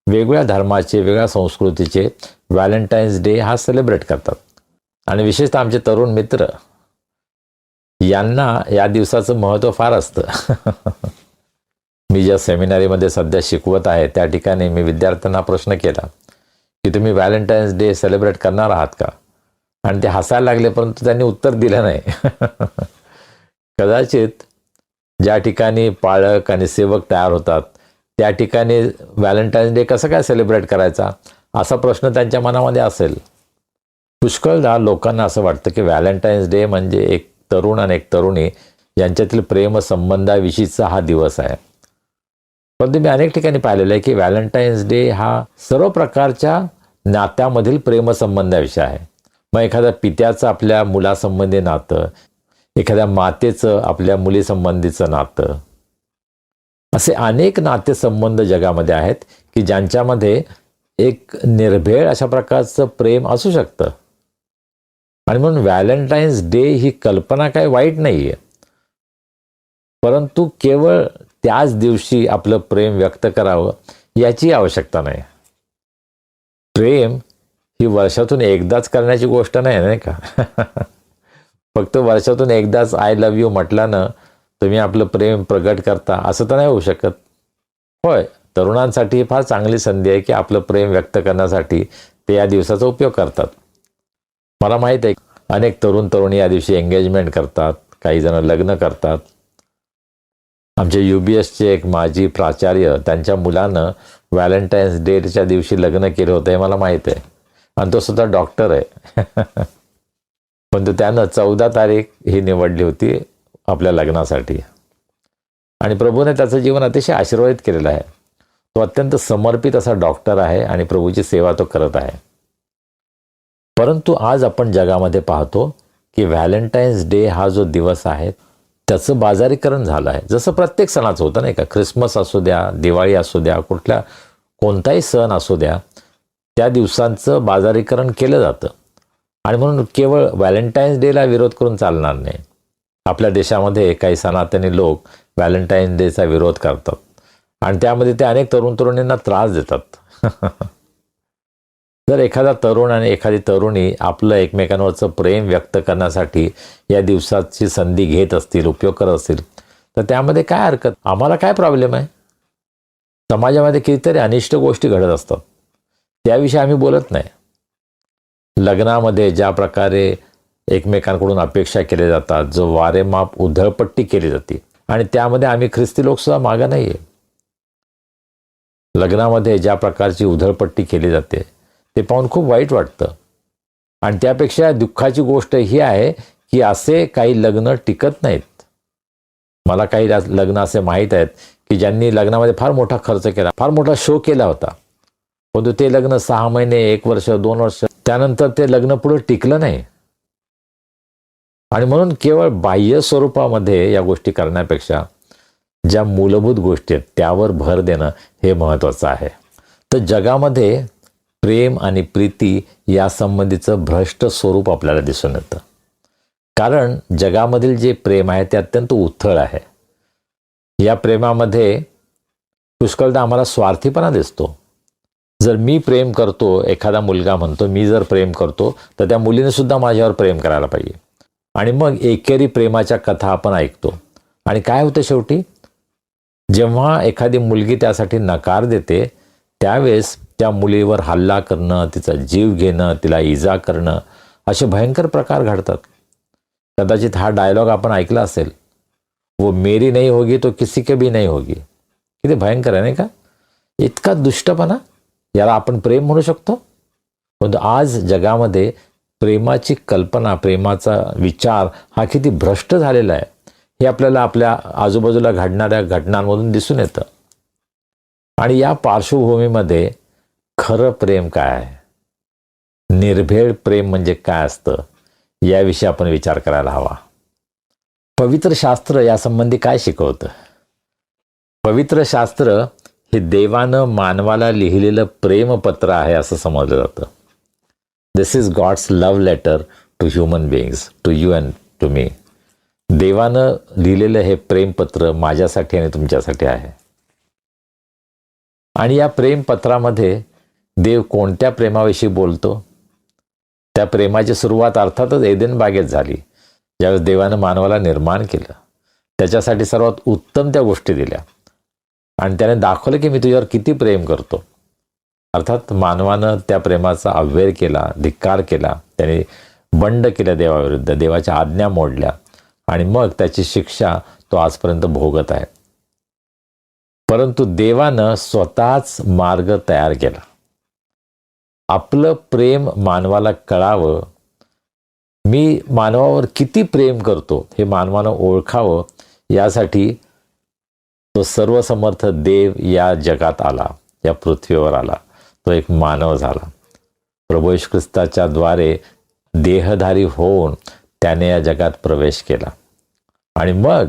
वेगवेगळ्या धर्माचे, वेगळ्या संस्कृतीचे व्हॅलेंटाईन्स डे हा सेलिब्रेट करतात. आणि विशेषतः आमचे तरुण मित्र यांना या दिवसाचं महत्त्व फार असतं. मी ज्या सेमिनारीमध्ये सध्या शिकवत आहे त्या ठिकाणी मी विद्यार्थ्यांना प्रश्न केला की तुम्ही व्हॅलेंटाईन्स डे सेलिब्रेट करणार आहात का? आणि ते हसायला लागले, परंतु त्यांनी उत्तर दिलं नाही. कदाचित ज्या ठिकाणी पाळक आणि सेवक तयार होतात त्या ठिकाणी व्हॅलेंटाईन्स डे कसं काय सेलिब्रेट करायचा असा प्रश्न त्यांच्या मनामध्ये असेल. पुष्कळदा लोकांना असं वाटतं की व्हॅलेंटाईन्स डे म्हणजे एक तरुण आणि एक तरुणी यांच्यातील प्रेमसंबंधाविषयीचा हा दिवस आहे. परंतु मी अनेक ठिकाणी पाहिलेलं आहे की व्हॅलेंटाईन्स डे हा सर्व प्रकारच्या नात्यामधील प्रेमसंबंधाविषयी आहे. मग एखाद्या पित्याचं आपल्या मुलासंबंधी नातं, एखाद्या मातेचं आपल्या मुलीसंबंधीचं नातं, असे अनेक नातेसंबंध जगामध्ये आहेत की ज्यांच्यामध्ये एक निर्भेळ अशा प्रकारचं प्रेम असू शकतं. आणि म्हणून व्हॅलेंटाईन्स डे ही कल्पना काही वाईट नाही आहे, परंतु केवळ त्याच दिवशी आपलं प्रेम व्यक्त करावं याची आवश्यकता नाही. प्रेम ही वर्षातून एकदाच करण्याची गोष्ट नाही का? फक्त वर्षातून एकदाच आय लव्ह यू म्हटल्यानं तुम्ही आपलं प्रेम प्रगट करता असं तर नाही होऊ शकत. होय, तरुणांसाठी फार चांगली संधी आहे की आपलं प्रेम व्यक्त करण्यासाठी ते या दिवसाचा उपयोग करतात. मला माहीत आहे अनेक तरुण तरुणी या दिवशी एंगेजमेंट करतात, काही जण लग्न करतात. आमचे UBSचे एक माजी प्राचार्य त्यांच्या मुलानं व्हॅलेंटाईन्स डेच्या दिवशी लग्न केलं होतं हे मला माहीत आहे आणि तो सुद्धा डॉक्टर आहे. पण त्यानं 14 तारीख ही निवडली होती आपल्या लग्नासाठी आणि प्रभूने त्याचं जीवन अतिशय आशीर्वादित केलेलं आहे. तो अत्यंत समर्पित असा डॉक्टर आहे आणि प्रभूची सेवा तो करत आहे. परंतु आज आपण जगामध्ये पाहतो की व्हॅलेंटाईन्स डे हा जो दिवस आहे त्याचं बाजारीकरण झालं आहे. जसं प्रत्येक सणाचं होतं नाही का? ख्रिसमस असू द्या, दिवाळी असू द्या, कोणताही सण असू द्या, त्या दिवसांचं बाजारीकरण केलं जातं. आणि म्हणून केवळ व्हॅलेंटाईन्स डेला विरोध करून चालणार नाही. आपल्या देशामध्ये काही सनातनी लोक व्हॅलेंटाईन डेचा विरोध करतात आणि त्यामध्ये ते अनेक तरुण तरुणींना त्रास देतात. जर एखादा तरुण आणि एखादी तरुणी आपलं एकमेकांवरचं प्रेम व्यक्त करण्यासाठी या दिवसाची संधी घेत असतील, उपयोग करत असतील, तर त्यामध्ये काय हरकत? आम्हाला काय प्रॉब्लेम आहे? समाजामध्ये कितीतरी अनिष्ट गोष्टी घडत असतात, त्याविषयी आम्ही बोलत नाही. लग्नामध्ये ज्या प्रकारे एकमेकांकडून अपेक्षा केल्या जातात, जो वारेमाप उधळपट्टी केली जाते, आणि त्यामध्ये आम्ही ख्रिस्ती लोकसुद्धा मागं नाही आहे. लग्नामध्ये ज्या प्रकारची उधळपट्टी केली जाते ते पाहून खूप वाईट वाटतं. आणि त्यापेक्षा दुःखाची गोष्ट ही आहे की असे काही लग्न टिकत नाहीत. मला काही लग्न असे माहीत आहेत की ज्यांनी लग्नामध्ये फार मोठा खर्च केला, फार मोठा शो केला होता, परंतु ते लग्न 6 महिने, 1 वर्ष, 2 वर्ष त्यानंतर ते लग्न पुढे टिकलं नाही. आणि म्हणून केवळ बाह्य स्वरूपामध्ये या गोष्टी करण्यापेक्षा ज्या मूलभूत गोष्टी आहेत त्यावर भर देणं हे महत्त्वाचं आहे. तर जगामध्ये प्रेम आणि प्रीती या संबंधीचं भ्रष्ट स्वरूप आपल्याला दिसून येतं. कारण जगामधील जे प्रेम आहे ते अत्यंत उथळ आहे. या प्रेमामध्ये पुष्कळदा आम्हाला स्वार्थीपणा दिसतो. जर मी प्रेम करतो, एखादा मुलगा म्हणतो मी जर प्रेम करतो, तर त्या मुलीने सुद्धा माझ्यावर प्रेम करायला पाहिजे. आणि मग एकेरी प्रेमाच्या कथा आपण ऐकतो. आणि काय होतं शेवटी? जेव्हा एखादी मुलगी त्यासाठी नकार देते, त्यावेळेस त्या मुलीवर हल्ला करणं, तिचा जीव घेणं, तिला इजा करणं, असे भयंकर प्रकार घडतात. कदाचित हा डायलॉग आपण ऐकला असेल, वो मेरी नहीं होगी तो किसी के भी नहीं होगी. किती भयंकर आहे नाही का? इतका दुष्टपणा, याला आपण प्रेम म्हणू शकतो? पण आज जगामध्ये प्रेमाची कल्पना, प्रेमाचा विचार हा किती भ्रष्ट झालेला आहे हे आपल्याला आपल्या आजूबाजूला घडणाऱ्या घटनांमधून दिसून येतं. आणि या पार्श्वभूमीमध्ये खरं प्रेम काय आहे, निर्भेळ प्रेम म्हणजे काय असतं, याविषयी आपण विचार करायला हवा. पवित्र शास्त्र यासंबंधी काय शिकवतं? पवित्र शास्त्र हे देवानं मानवाला लिहिलेलं प्रेमपत्र आहे असं समजलं जातं. This is God's love letter to human beings, to you and to me. देवानं लिहिलेलं हे प्रेमपत्र माझ्यासाठी आणि तुमच्यासाठी आहे. आणि या प्रेमपत्रामध्ये देव कोणत्या प्रेमाविषयी बोलतो? त्या प्रेमाची सुरुवात अर्थातच एदेन बागेत झाली, ज्यावेळेस देवानं मानवाला निर्माण केलं, त्याच्यासाठी सर्वात उत्तम त्या गोष्टी दिल्या आणि त्याने दाखवलं की मी तुझ्यावर किती प्रेम करतो. अर्थात मानवानं त्या प्रेमाचा अव्यय केला, धिक्कार केला, त्याने बंड केलं देवाविरुद्ध, देवाच्या आज्ञा मोडल्या आणि मग त्याची शिक्षा तो आजपर्यंत भोगत आहे. परंतु देवानं स्वतःच मार्ग तयार केला. आपलं प्रेम मानवाला कळावं, मी मानवावर किती प्रेम करतो हे मानवानं ओळखावं, यासाठी तो सर्वसमर्थ देव या जगात आला, या पृथ्वीवर आला. तो एक मानव झाला. प्रभू येशू ख्रिस्ताच्या द्वारे देहधारी होऊन त्याने या जगात प्रवेश केला आणि मग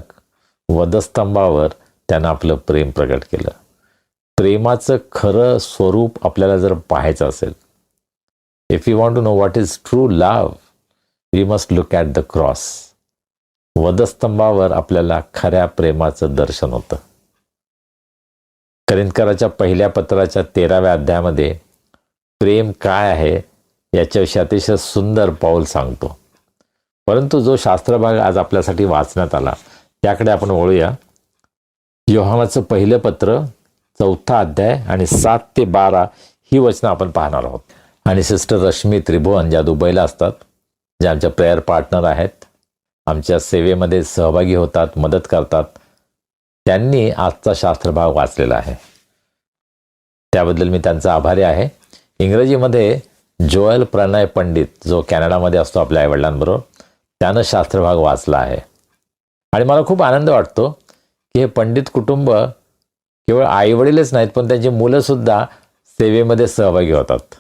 वधस्तंभावर त्यानं आपलं प्रेम प्रकट केलं. प्रेमाचं खरं स्वरूप आपल्याला जर पाहायचं असेल, if you want to know what is true love, we must look at the cross. वधस्तंभावर आपल्याला खऱ्या प्रेमाचं दर्शन होतं. करिंथकराच्या पहिल्या पत्राच्या 13व्या अध्यायामध्ये प्रेम काय आहे याच्याविषयी अतिशय सुंदर पाऊल सांगतो. परंतु जो शास्त्रभाग आज आपल्यासाठी वाचण्यात आला त्याकडे आपण वळूया. योहानाचं पहिलं पत्र 4था अध्याय आणि 7 ते 12 ही वचनं आपण पाहणार आहोत. आणि सिस्टर रश्मी त्रिभुवन ज्या दुबईला असतात, ज्या आमच्या प्रेयर पार्टनर आहेत, आमच्या सेवेमध्ये सहभागी होतात, मदत करतात, त्यांनी आजचा शास्त्रभाग वाचलेला आहे. त्याबद्दल मी त्यांचा आभारी आहे. इंग्रजीमध्ये जोएल प्रणय पंडित जो कॅनडामध्ये असतो आपल्या आईवडिलांबरोबर, त्यानं शास्त्रभाग वाचला आहे. आणि मला खूप आनंद वाटतो की हे पंडित कुटुंब केवळ आईवडीलच नाहीत, पण त्यांची मुलंसुद्धा सेवेमध्ये सहभागी होतात.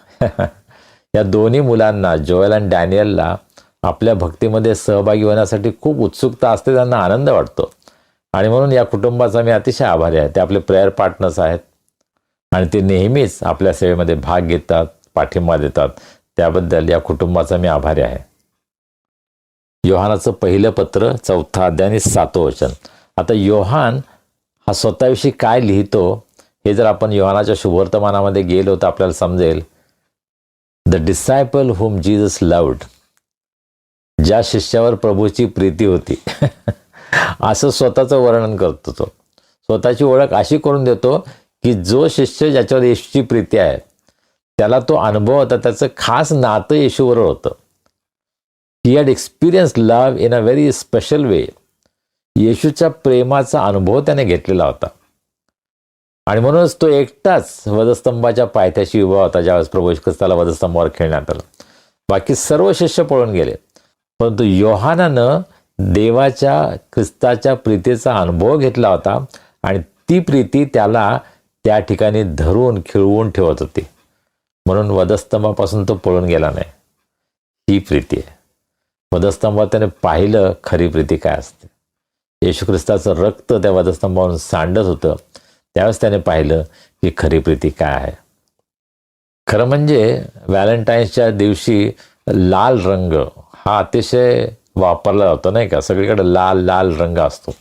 या दोन्ही मुलांना, जोएल आणि डॅनियलला, आपल्या भक्तीमध्ये सहभागी होण्यासाठी खूप उत्सुकता असते, त्यांना आनंद वाटतो. आणि म्हणून या कुटुंबाचा मी अतिशय आभारी आहे. ते आपले प्रेयर पार्टनर्स आहेत आणि ते नेहमीच आपल्या सेवेमध्ये भाग घेतात, पाठिंबा देतात. त्याबद्दल या कुटुंबाचा मी आभारी आहे. योहानाचं पहिलं पत्र 4 अध्याय आणि 7 वचन. आता योहान हा स्वतःविषयी काय लिहितो हे जर आपण योहानाच्या शुभवर्तमानामध्ये गेलो तर आपल्याला समजेल. The disciple hmm Jesus loved, ज्या शिष्यावर प्रभूची प्रीती होती असं स्वतःचं वर्णन करतो तो. स्वतःची ओळख अशी करून देतो की जो शिष्य ज्याच्यावर येशूची प्रीती आहे त्याला तो अनुभव होता, त्याचं खास नातं येशूबरोबर होतं. He had experience love in a very special way. येशूच्या प्रेमाचा अनुभव त्याने घेतलेला होता आणि म्हणूनच तो एकटाच वधस्तंभाच्या पायथ्याशी उभा होता ज्यावेळेस प्रभू येशू ख्रिस्ताला वधस्तंभावर खेळण्यात आलं. बाकी सर्व शिष्य पळून गेले, परंतु योहानानं देवाच्या ख्रिस्ताच्या प्रीतीचा अनुभव घेतला होता आणि ती प्रीती त्याला त्या ठिकाणी धरून खिळवून ठेवत होती. म्हणून वधस्तंभापासून तो पळून गेला नाही. ही प्रीती आहे. वधस्तंभात त्याने पाहिलं खरी प्रीती काय असते. येशू ख्रिस्ताचं रक्त त्या वधस्तंभावरून सांडत होतं, त्यावेळेस त्याने पाहिलं की खरी प्रीती काय आहे. खरं म्हणजे व्हॅलेंटाईन्सच्या दिवशी लाल रंग हा अतिशय वापरला जातो नाही का. सगळीकडे लाल लाल रंग असतो.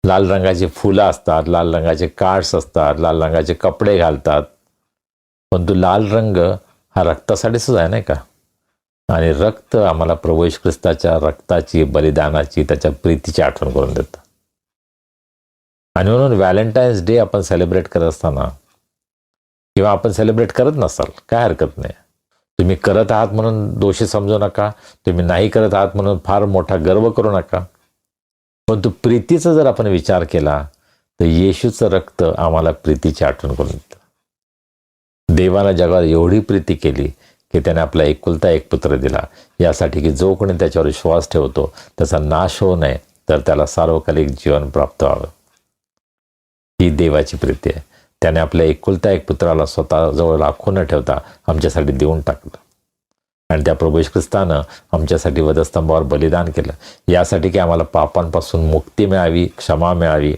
लाल रंगाची फुलं असतात, लाल रंगाचे कार्ड्स असतात, लाल रंगाचे कपडे घालतात. परंतु लाल रंग हा रक्तासाठी सुद्धा आहे नाही का. आणि रक्त आम्हाला प्रभू येशू ख्रिस्ताच्या रक्ताची, बलिदानाची, त्याच्या प्रीतीची आठवण करून देतं. आणि म्हणून व्हॅलेंटाईन्स डे आपण सेलिब्रेट करत असताना, किंवा आपण सेलिब्रेट करत नसाल काय हरकत नाही. तुम्ही करत आहात म्हणून दोषी समजू नका, तुम्ही नाही करत आहात म्हणून फार मोठा गर्व करू नका. परंतु प्रीतीचा जर आपण विचार केला तर येशूचं रक्त आम्हाला प्रीतीची आठवण करून देतं. देवानं जगावर एवढी प्रीती केली की त्याने आपला एकुलता एक पुत्र दिला, यासाठी की जो कोणी त्याच्यावर विश्वास ठेवतो त्याचा नाश होऊ नये, तर त्याला सार्वकालिक जीवन प्राप्त व्हावं. ही देवाची प्रीती आहे. त्याने आपल्या एकुलता एक पुत्राला स्वतःजवळ राखून न ठेवता आमच्यासाठी देऊन टाकलं. आणि त्या प्रभू येशू ख्रिस्तानं आमच्यासाठी वधस्तंभावर बलिदान केलं, यासाठी की आम्हाला पापांपासून मुक्ती मिळावी, क्षमा मिळावी,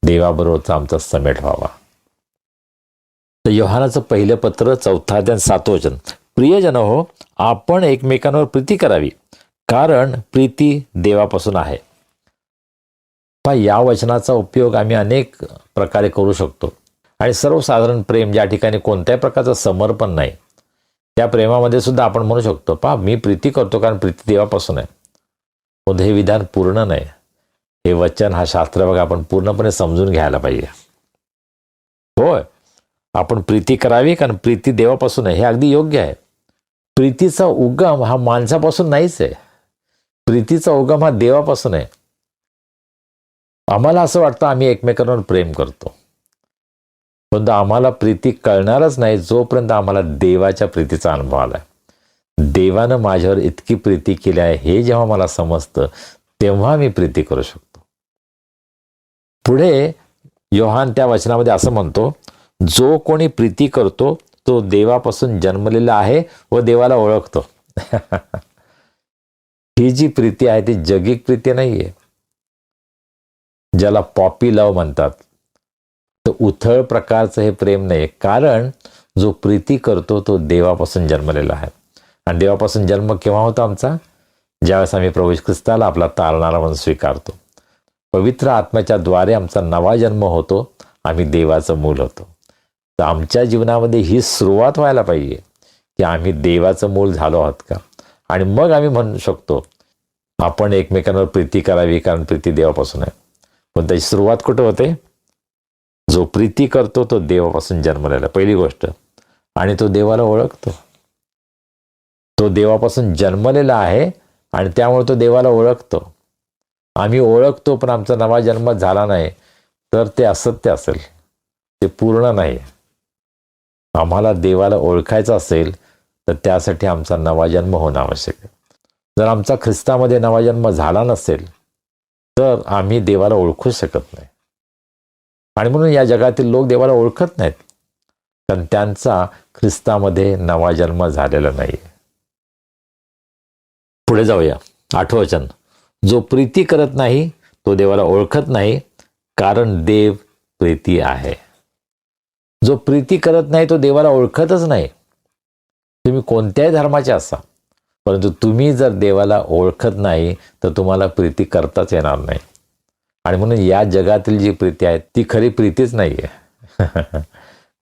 देवाबरोबरचा आमचा समेट व्हावा. तर योहानाचं पहिलं पत्र 4 अध्याय 7 वचन. प्रियजन हो, आपण एकमेकांवर प्रीती करावी, कारण प्रीती देवापासून आहे. या वचनाचा उपयोग आम्ही अनेक प्रकारे करू शकतो. आणि सर्वसाधारण प्रेम, ज्या ठिकाणी कोणत्याही प्रकारचं समर्पण नाही, त्या प्रेमामध्ये सुद्धा आपण म्हणू शकतो मी प्रीती करतो कारण प्रीती देवापासून आहे. पण हे विधान पूर्ण नाही. हे वचन, हा शास्त्र बघा आपण पूर्णपणे समजून घ्यायला पाहिजे. होय, आपण प्रीती करावी कारण प्रीती देवापासून आहे, हे अगदी योग्य आहे. प्रीतीचा उगम हा माणसापासून नाहीच आहे. प्रीतीचा उगम हा देवापासून आहे. आम्हाला असं वाटतं आम्ही एकमेकांवर प्रेम करतो, पण आम्हाला प्रीती कळणारच नाही जोपर्यंत आम्हाला देवाच्या प्रीतीचा अनुभव आलाय. देवानं माझ्यावर इतकी प्रीती केली आहे हे जेव्हा मला समजतं, तेव्हा मी प्रीती करू शकतो. पुढे योहान त्या वचनामध्ये असं म्हणतो, जो कोणी प्रीती करतो तो देवापासून जन्मलेला आहे व देवाला ओळखतो. ही जी प्रीती आहे ती जगिक प्रीती नाहीये, ज्याला पॉपी लव्ह म्हणतात. तर उथळ प्रकारचं हे प्रेम नाही, कारण जो प्रीती करतो तो देवापासून जन्मलेला आहे. आणि देवापासून जन्म केव्हा होतो आमचा? ज्यावेळेस आम्ही प्रभू येशू ख्रिस्ताला आपला तारणारा म्हणून स्वीकारतो. पवित्र आत्म्याच्या द्वारे आमचा नवा जन्म होतो, आम्ही देवाचं मूल होतो. तर आमच्या जीवनामध्ये ही सुरुवात व्हायला पाहिजे की आम्ही देवाचं मूल झालो आहोत का. आणि मग आम्ही म्हणू शकतो आपण एकमेकांवर प्रीती करावी कारण प्रीती देवापासून आहे. पण त्याची सुरुवात कुठं होते? जो प्रीती करतो तो देवापासून जन्मलेला, पहिली गोष्ट. आणि तो देवाला ओळखतो. तो देवापासून जन्मलेला आहे आणि त्यामुळे तो देवाला ओळखतो. आम्ही ओळखतो पण आमचा नवा जन्म झाला नाही तर ते असत्य असेल, ते पूर्ण नाही. आम्हाला देवाला ओळखायचं असेल तर त्यासाठी आमचा नवा जन्म होणं आवश्यक आहे. जर आमचा ख्रिस्तामध्ये नवा जन्म झाला नसेल तर आम्ही देवाला ओळखू शकत नाही. आणि म्हणून या जगातील लोक देवाला ओळखत नाहीत कारण त्यांचा ख्रिस्तामध्ये नवा जन्म झालेला नाही. पुढे जाऊया, 8वं वचन. जो प्रीती करत नाही तो देवाला ओळखत नाही, कारण देव प्रीती आहे. जो प्रीती करत नाही तो देवाला ओळखतच नाही. तुम्ही कोणत्याही धर्माचे असा, परंतु तुम्ही जर देवाला ओळखत नाही तर तुम्हाला प्रीती करताच येणार नाही. आणि म्हणून या जगातील जी प्रीती आहे ती खरी प्रीतीच नाही आहे.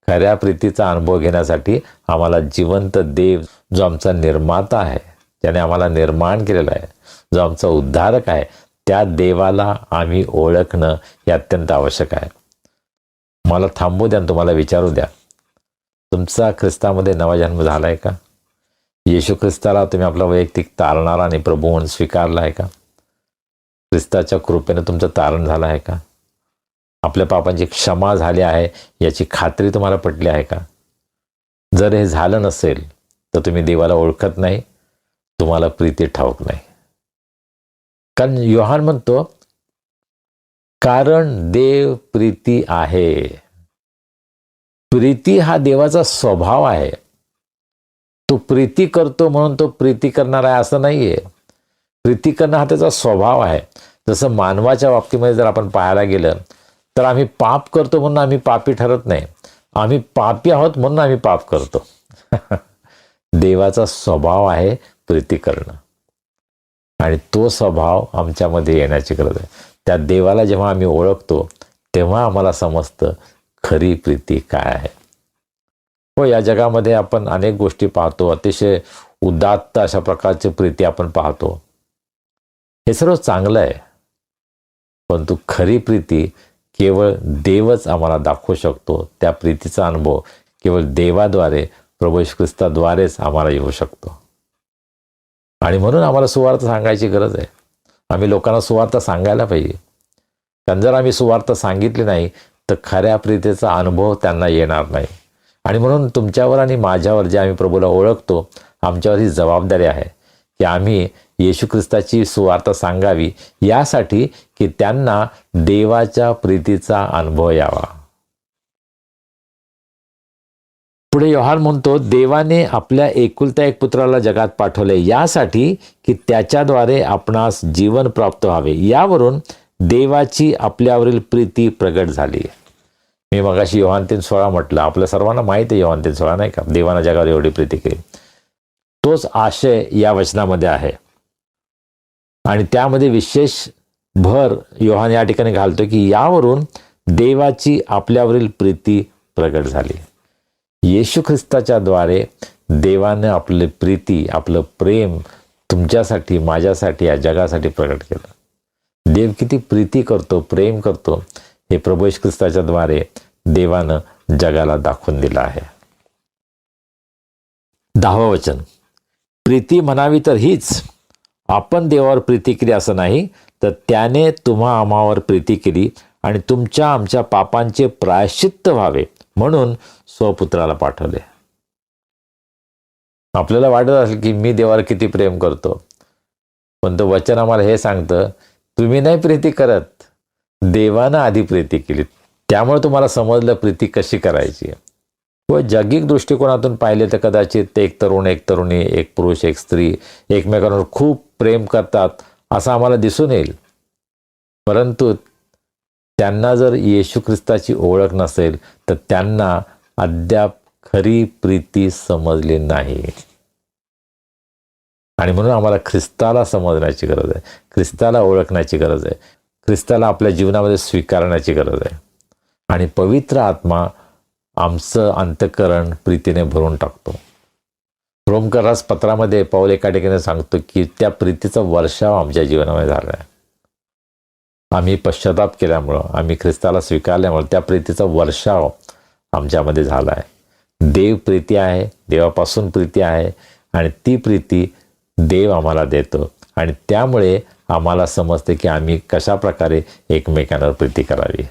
खऱ्या प्रीतीचा अनुभव घेण्यासाठी आम्हाला जिवंत देव, जो आमचा निर्माता आहे, ज्याने आम्हाला निर्माण केलेला आहे, जो आमचा उद्धारक आहे, त्या देवाला आम्ही ओळखणं हे अत्यंत आवश्यक आहे. मला थांबू द्या आणि तुम्हाला विचारू द्या, तुमचा ख्रिस्तामध्ये नवा जन्म झाला आहे का? येशू ख्रिस्ताला तुम्ही आपला वैयक्तिक तारणारा आणि प्रभू म्हणून स्वीकारला आहे का? ख्रिस्ताच्या कृपेने तुमचं तारण झालं आहे का? आपल्या पापांची क्षमा झाली आहे याची खात्री तुम्हाला पटली आहे का? जर हे झालं नसेल तर तुम्ही देवाला ओळखत नाही, तुम्हाला प्रीती ठाऊक नाही. कारण योहान म्हणतो, कारण देव प्रीती आहे. प्रीती हा देवाचा स्वभाव आहे. तो प्रीती करतो म्हणून तो प्रीती करणार आहे असं नाहीये. प्रीती करणं हा त्याचा स्वभाव आहे. जसं मानवाच्या बाबतीमध्ये जर आपण पाहायला गेलं तर आम्ही पाप करतो म्हणून आम्ही पापी ठरत नाही, आम्ही पापी आहोत म्हणून आम्ही पाप करतो. देवाचा स्वभाव आहे प्रीती करणं, आणि तो स्वभाव आमच्यामध्ये येण्याची गरज आहे. त्या देवाला जेव्हा आम्ही ओळखतो तेव्हा आम्हाला समजतं खरी प्रीती काय आहे. हो, या जगामध्ये आपण अनेक गोष्टी पाहतो, अतिशय उदात्त अशा प्रकारची प्रीती आपण पाहतो. हे सर्व चांगलं आहे, परंतु खरी प्रीती केवळ देवच आम्हाला दाखवू शकतो. त्या प्रीतीचा अनुभव केवळ देवाद्वारे, प्रभू येशू ख्रिस्ताद्वारेच आम्हाला येऊ शकतो. आणि म्हणून आम्हाला सुवार्थ सांगायची गरज आहे. आम्ही लोकांना सुवार्थ सांगायला पाहिजे. कारण जर आम्ही सुवार्थ सांगितली नाही तर खऱ्या प्रीतीचा अनुभव त्यांना येणार नाही. आणि म्हणून तुमच्यावर आणि माझ्यावर, जे आम्ही प्रभूला ओळखतो, आमच्यावर ही जबाबदारी आहे की आम्ही येशू ख्रिस्ताची सुवार्थ सांगावी, यासाठी की त्यांना देवाच्या प्रीतीचा अनुभव यावा. पुढे योहान म्हणतो, देवाने आपल्या एकुलत्या एक पुत्राला जगात पाठवले यासाठी की त्याच्याद्वारे आपणास जीवन प्राप्त व्हावे, यावरून देवाची आपल्यावरील प्रीती प्रगट झाली. मी मगाशी योहान 3:16 म्हटलं, आपल्या सर्वांना माहिती आहे योहान 3:16, नाही का? देवानं जगावर एवढी प्रीती केली. तोच आशय या वचनामध्ये आहे, आणि त्यामध्ये विशेष भर योहान या ठिकाणी घालतो की यावरून देवाची आपल्यावरील प्रीती प्रगट झाली. येशू ख्रिस्ताच्या द्वारे देवाने आपली प्रीती, आपलं प्रेम तुमच्यासाठी, माझ्यासाठी, या जगासाठी प्रगट केलं. देव किती प्रीती करतो, प्रेम करतो, हे प्रभू येशू ख्रिस्ताच्या द्वारे देवानं जगाला दाखवून दिलं आहे. 10वं वचन, प्रीती म्हणावी तर हीच, आपण देवावर प्रीती केली असं नाही, तर त्याने तुम्हा आम्हावर प्रीती केली आणि तुमच्या आमच्या पापांचे प्रायश्चित्त व्हावे म्हणून स्वपुत्राला पाठवले. आपल्याला वाटत असेल की मी देवावर किती प्रेम करतो, पण तो वचन आम्हाला हे सांगतं, तुम्ही नाही प्रीती करत, देवानं आधी प्रीती केली. त्यामुळे तुम्हाला समजलं प्रीती कशी करायची. व जागिक दृष्टिकोनातून पाहिले तर कदाचित ते एक तरुण, एक तरुणी, एक पुरुष, एक स्त्री एकमेकांवर खूप प्रेम करतात असं आम्हाला दिसून येईल. परंतु त्यांना जर येशू ख्रिस्ताची ओळख नसेल तर त्यांना अद्याप खरी प्रीती समजली नाही. आणि म्हणून आम्हाला ख्रिस्ताला समजण्याची गरज आहे, ख्रिस्ताला ओळखण्याची गरज आहे, ख्रिस्ताला आपल्या जीवनामध्ये स्वीकारण्याची गरज आहे. आणि पवित्र आत्मा आमचं अंतःकरण प्रीतीने भरून टाकतो. रोमकरास पत्रामध्ये पौल एका ठिकाणी सांगतो की त्या प्रीतीचा वर्षाव आमच्या जीवनामध्ये झाला आहे. आम्ही पश्चाताप केल्यामुळं, आम्ही ख्रिस्ताला स्वीकारल्यामुळे त्या प्रीतीचा वर्षाव आमच्यामध्ये झाला आहे. देव प्रीती आहे, देवापासून प्रीती आहे, आणि ती प्रीती देव आम्हाला देतो. आणि त्यामुळे आम्हाला समजते की आम्ही कशा प्रकारे एकमेकांवर प्रीती करावी.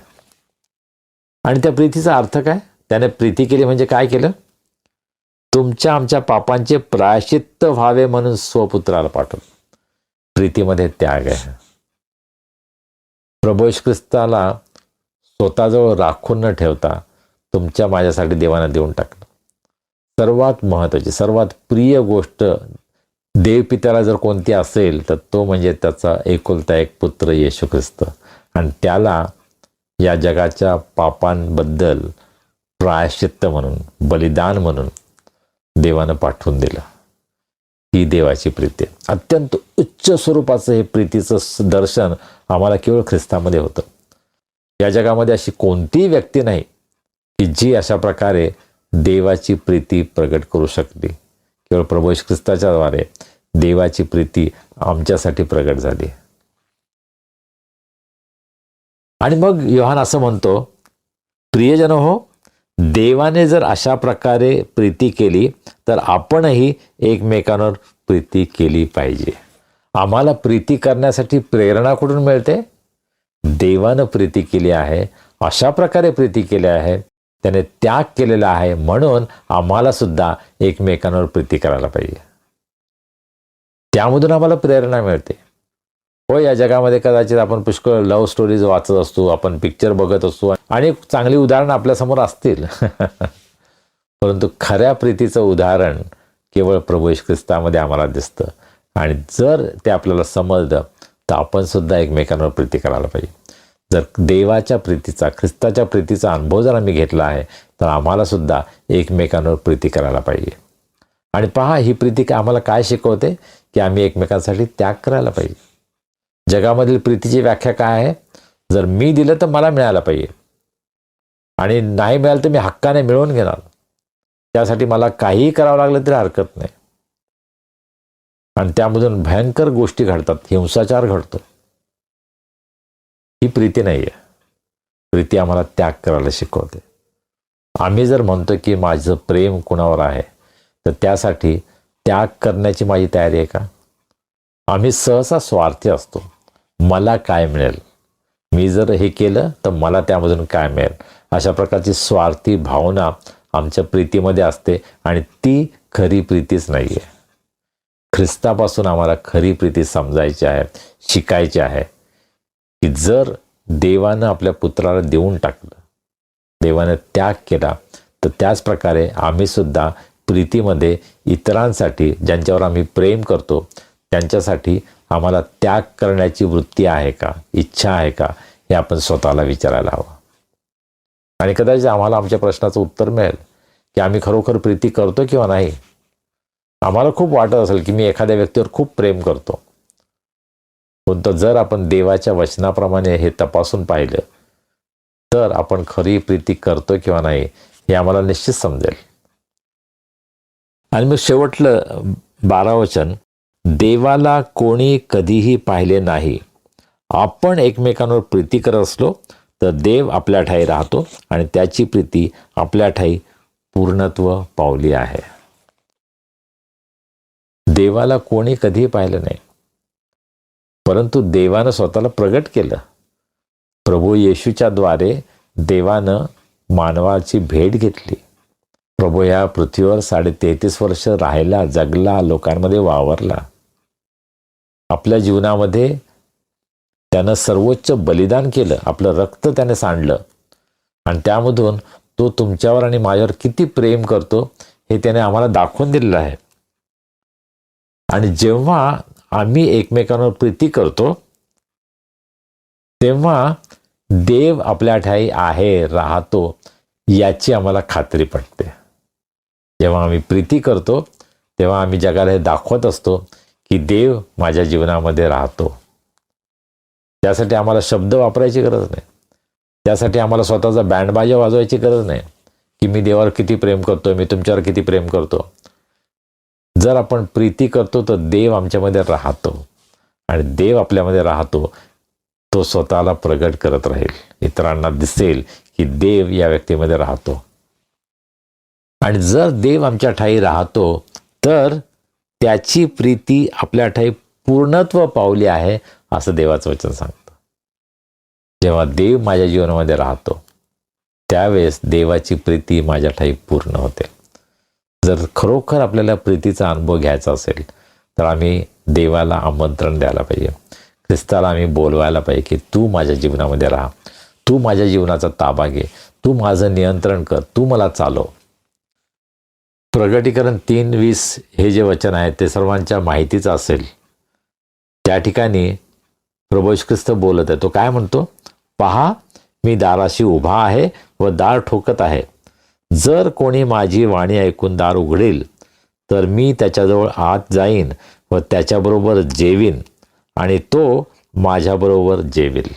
आणि त्या प्रीतीचा अर्थ काय? त्याने प्रीती केली म्हणजे काय केलं? तुमच्या आमच्या पापांचे प्रायश्चित्त व्हावे म्हणून स्वपुत्राला पाठवलं. प्रीतीमध्ये त्याग आहे. प्रभू येशू ख्रिस्ताला स्वतःजवळ राखून न ठेवता तुमच्या माझ्यासाठी देवानं देऊन टाकलं. सर्वात महत्त्वाची, सर्वात प्रिय गोष्ट देवपित्याला जर कोणती असेल तर तो म्हणजे त्याचा एकुलता एक पुत्र येशू ख्रिस्त. आणि त्याला या जगाच्या पापांबद्दल प्रायश्चित्त म्हणून, बलिदान म्हणून देवानं पाठवून दिलं. ही देवाची प्रीती आहे. अत्यंत उच्च स्वरूपाचं हे प्रीतीचं दर्शन आम्हाला केवळ ख्रिस्तामध्ये होतं. या जगामध्ये अशी कोणतीही व्यक्ती नाही की जी अशा प्रकारे देवाची प्रीती प्रगट करू शकली. केवळ प्रभू येशू ख्रिस्ताच्या द्वारे देवाची प्रीती आमच्यासाठी प्रगट झाली. आणि मग योहान असं म्हणतो, प्रियजन हो, देवाने जर अशा प्रकारे प्रीती केली तर आपणही एकमेकांवर प्रीती केली पाहिजे. आम्हाला प्रीती करण्यासाठी प्रेरणा कुठून मिळते? देवानं प्रीती केली आहे, अशा प्रकारे प्रीती केली आहे, त्याने त्याग केलेला आहे, म्हणून आम्हाला सुद्धा एकमेकांवर प्रीती करायला पाहिजे. त्यामधून आम्हाला प्रेरणा मिळते. हो, या जगामध्ये कदाचित आपण पुष्कळ लव्ह स्टोरीज वाचत असतो, आपण पिक्चर बघत असतो आणि चांगली उदाहरणं आपल्यासमोर असतील. परंतु खऱ्या प्रीतीचं उदाहरण केवळ प्रभू येशू ख्रिस्तामध्ये आम्हाला दिसतं. आणि जर ते आपल्याला समजलं तर आपण सुद्धा एकमेकांवर प्रीती करायला पाहिजे. जर देवाच्या प्रीतीचा, ख्रिस्ताच्या प्रीतीचा अनुभव जर आम्ही घेतला आहे तर आम्हाला सुद्धा एकमेकांवर प्रीती करायला पाहिजे. आणि पहा, ही प्रीती आम्हाला काय शिकवते की आम्ही एकमेकांसाठी त्याग करायला पाहिजे. जगामधील प्रीतीची व्याख्या काय आहे? जर मी दिलं तर मला मिळायला पाहिजे, आणि नाही मिळालं तर मी हक्काने मिळवून घेणार. त्यासाठी मला काहीही करावं लागलं तरी हरकत नाही. आणि त्यामधून भयंकर गोष्टी घडतात, हिंसाचार घडतो. ही प्रीती नाही आहे. प्रीती आम्हाला त्याग करायला शिकवते. आम्ही जर म्हणतो की माझं प्रेम कुणावर आहे, तर त्यासाठी त्याग करण्याची माझी तयारी आहे का? आम्ही सहसा स्वार्थी असतो. मला काय मिळेल, मी जर हे केलं तर मला त्यामधून काय मिळेल, अशा प्रकारची स्वार्थी भावना आमच्या प्रीतीमध्ये असते. आणि ती खरी प्रीतीच नाही आहे. ख्रिस्तापासून आम्हाला खरी प्रीती समजायची आहे, शिकायची आहे. की जर देवानं आपल्या पुत्राला देऊन टाकलं, देवानं त्याग केला, तर त्याच प्रकारे आम्ही सुद्धा प्रीतीमध्ये इतरांसाठी, ज्यांच्यावर आम्ही प्रेम करतो, त्यांच्यासाठी आम्हाला त्याग करण्याची वृत्ती आहे का, इच्छा आहे का, हे आपण स्वतःला विचारायला हवं. आणि कदाचित आम्हाला आमच्या प्रश्नाचं उत्तर मिळेल की आम्ही खरोखर प्रीती करतो किंवा नाही. आम्हाला खूप वाटत असेल की मी एखाद्या व्यक्तीवर खूप प्रेम करतो, परंतु जर आपण देवाच्या वचनाप्रमाणे हे तपासून पाहिलं तर आपण खरी प्रीती करतो किंवा नाही हे आम्हाला निश्चित समजेल. आणि मग शेवटलं 12 वचन, देवाला कोणी कधीही पाहिले नाही. आपण एकमेकांवर प्रीती करत असलो तर देव आपल्या ठाई राहतो आणि त्याची प्रीती आपल्या ठाई पूर्णत्व पावली आहे. देवाला कोणी कधीही पाहिलं नाही, परंतु देवानं स्वतःला प्रगट केलं. प्रभू येशूच्या द्वारे देवानं मानवाची भेट घेतली. प्रभू या पृथ्वीवर 33.5 वर्ष राहिला, जगला, लोकांमध्ये वावरला. आपल्या जीवनामध्ये त्यानं सर्वोच्च बलिदान केलं, आपलं रक्त त्याने सांडलं, आणि त्यामधून तो तुमच्यावर आणि माझ्यावर किती प्रेम करतो हे त्याने आम्हाला दाखवून दिलेलं आहे. आणि जेव्हा आम्ही एकमेकांवर प्रीती करतो तेव्हा देव आपल्या ठाई आहे, राहतो, याची आम्हाला खात्री पटते. जेव्हा आम्ही प्रीती करतो तेव्हा आम्ही जगाला हे दाखवत असतो की देव माझ्या जीवनामध्ये राहतो. त्यासाठी आम्हाला शब्द वापरायची गरज नाही. त्यासाठी आम्हाला स्वतःचा बँडबाजा वाजवायची गरज नाही की मी देवावर किती प्रेम करतो, मी तुमच्यावर किती प्रेम करतो. जर आपण प्रीती करतो तर देव आमच्यामध्ये राहतो, आणि देव आपल्यामध्ये राहतो, तो स्वतःला प्रगट करत राहील. इतरांना दिसेल की देव या व्यक्तीमध्ये राहतो. आणि जर देव आमच्या ठाई राहतो तर त्याची प्रीती आपल्या ठाई पूर्णत्व पावली आहे, असं देवाचं वचन सांगतं. जेव्हा देव माझ्या जीवनामध्ये राहतो त्यावेळेस देवाची प्रीती माझ्या ठाई पूर्ण होते. जर खरोखर आपल्याला प्रीतीचा अनुभव घ्यायचा असेल तर आम्ही देवाला आमंत्रण द्यायला पाहिजे. ख्रिस्ताला आम्ही बोलवायला पाहिजे की तू माझ्या जीवनामध्ये राहा, तू माझ्या जीवनाचा ताबा घे, तू माझं नियंत्रण कर, तू मला चालव. प्रगटीकरण 3:20 हे जे वचन आहे ते सर्वांच्या माहितीचं असेल. त्या ठिकाणी प्रभू येशू ख्रिस्त बोलत आहे. तो काय म्हणतो? पहा, मी दाराशी उभा आहे व दार ठोकत आहे. जर कोणी माझी वाणी ऐकून दार उघडेल तर मी त्याच्याजवळ आत जाईन व त्याच्याबरोबर जेवीन आणि तो माझ्याबरोबर जेवेल.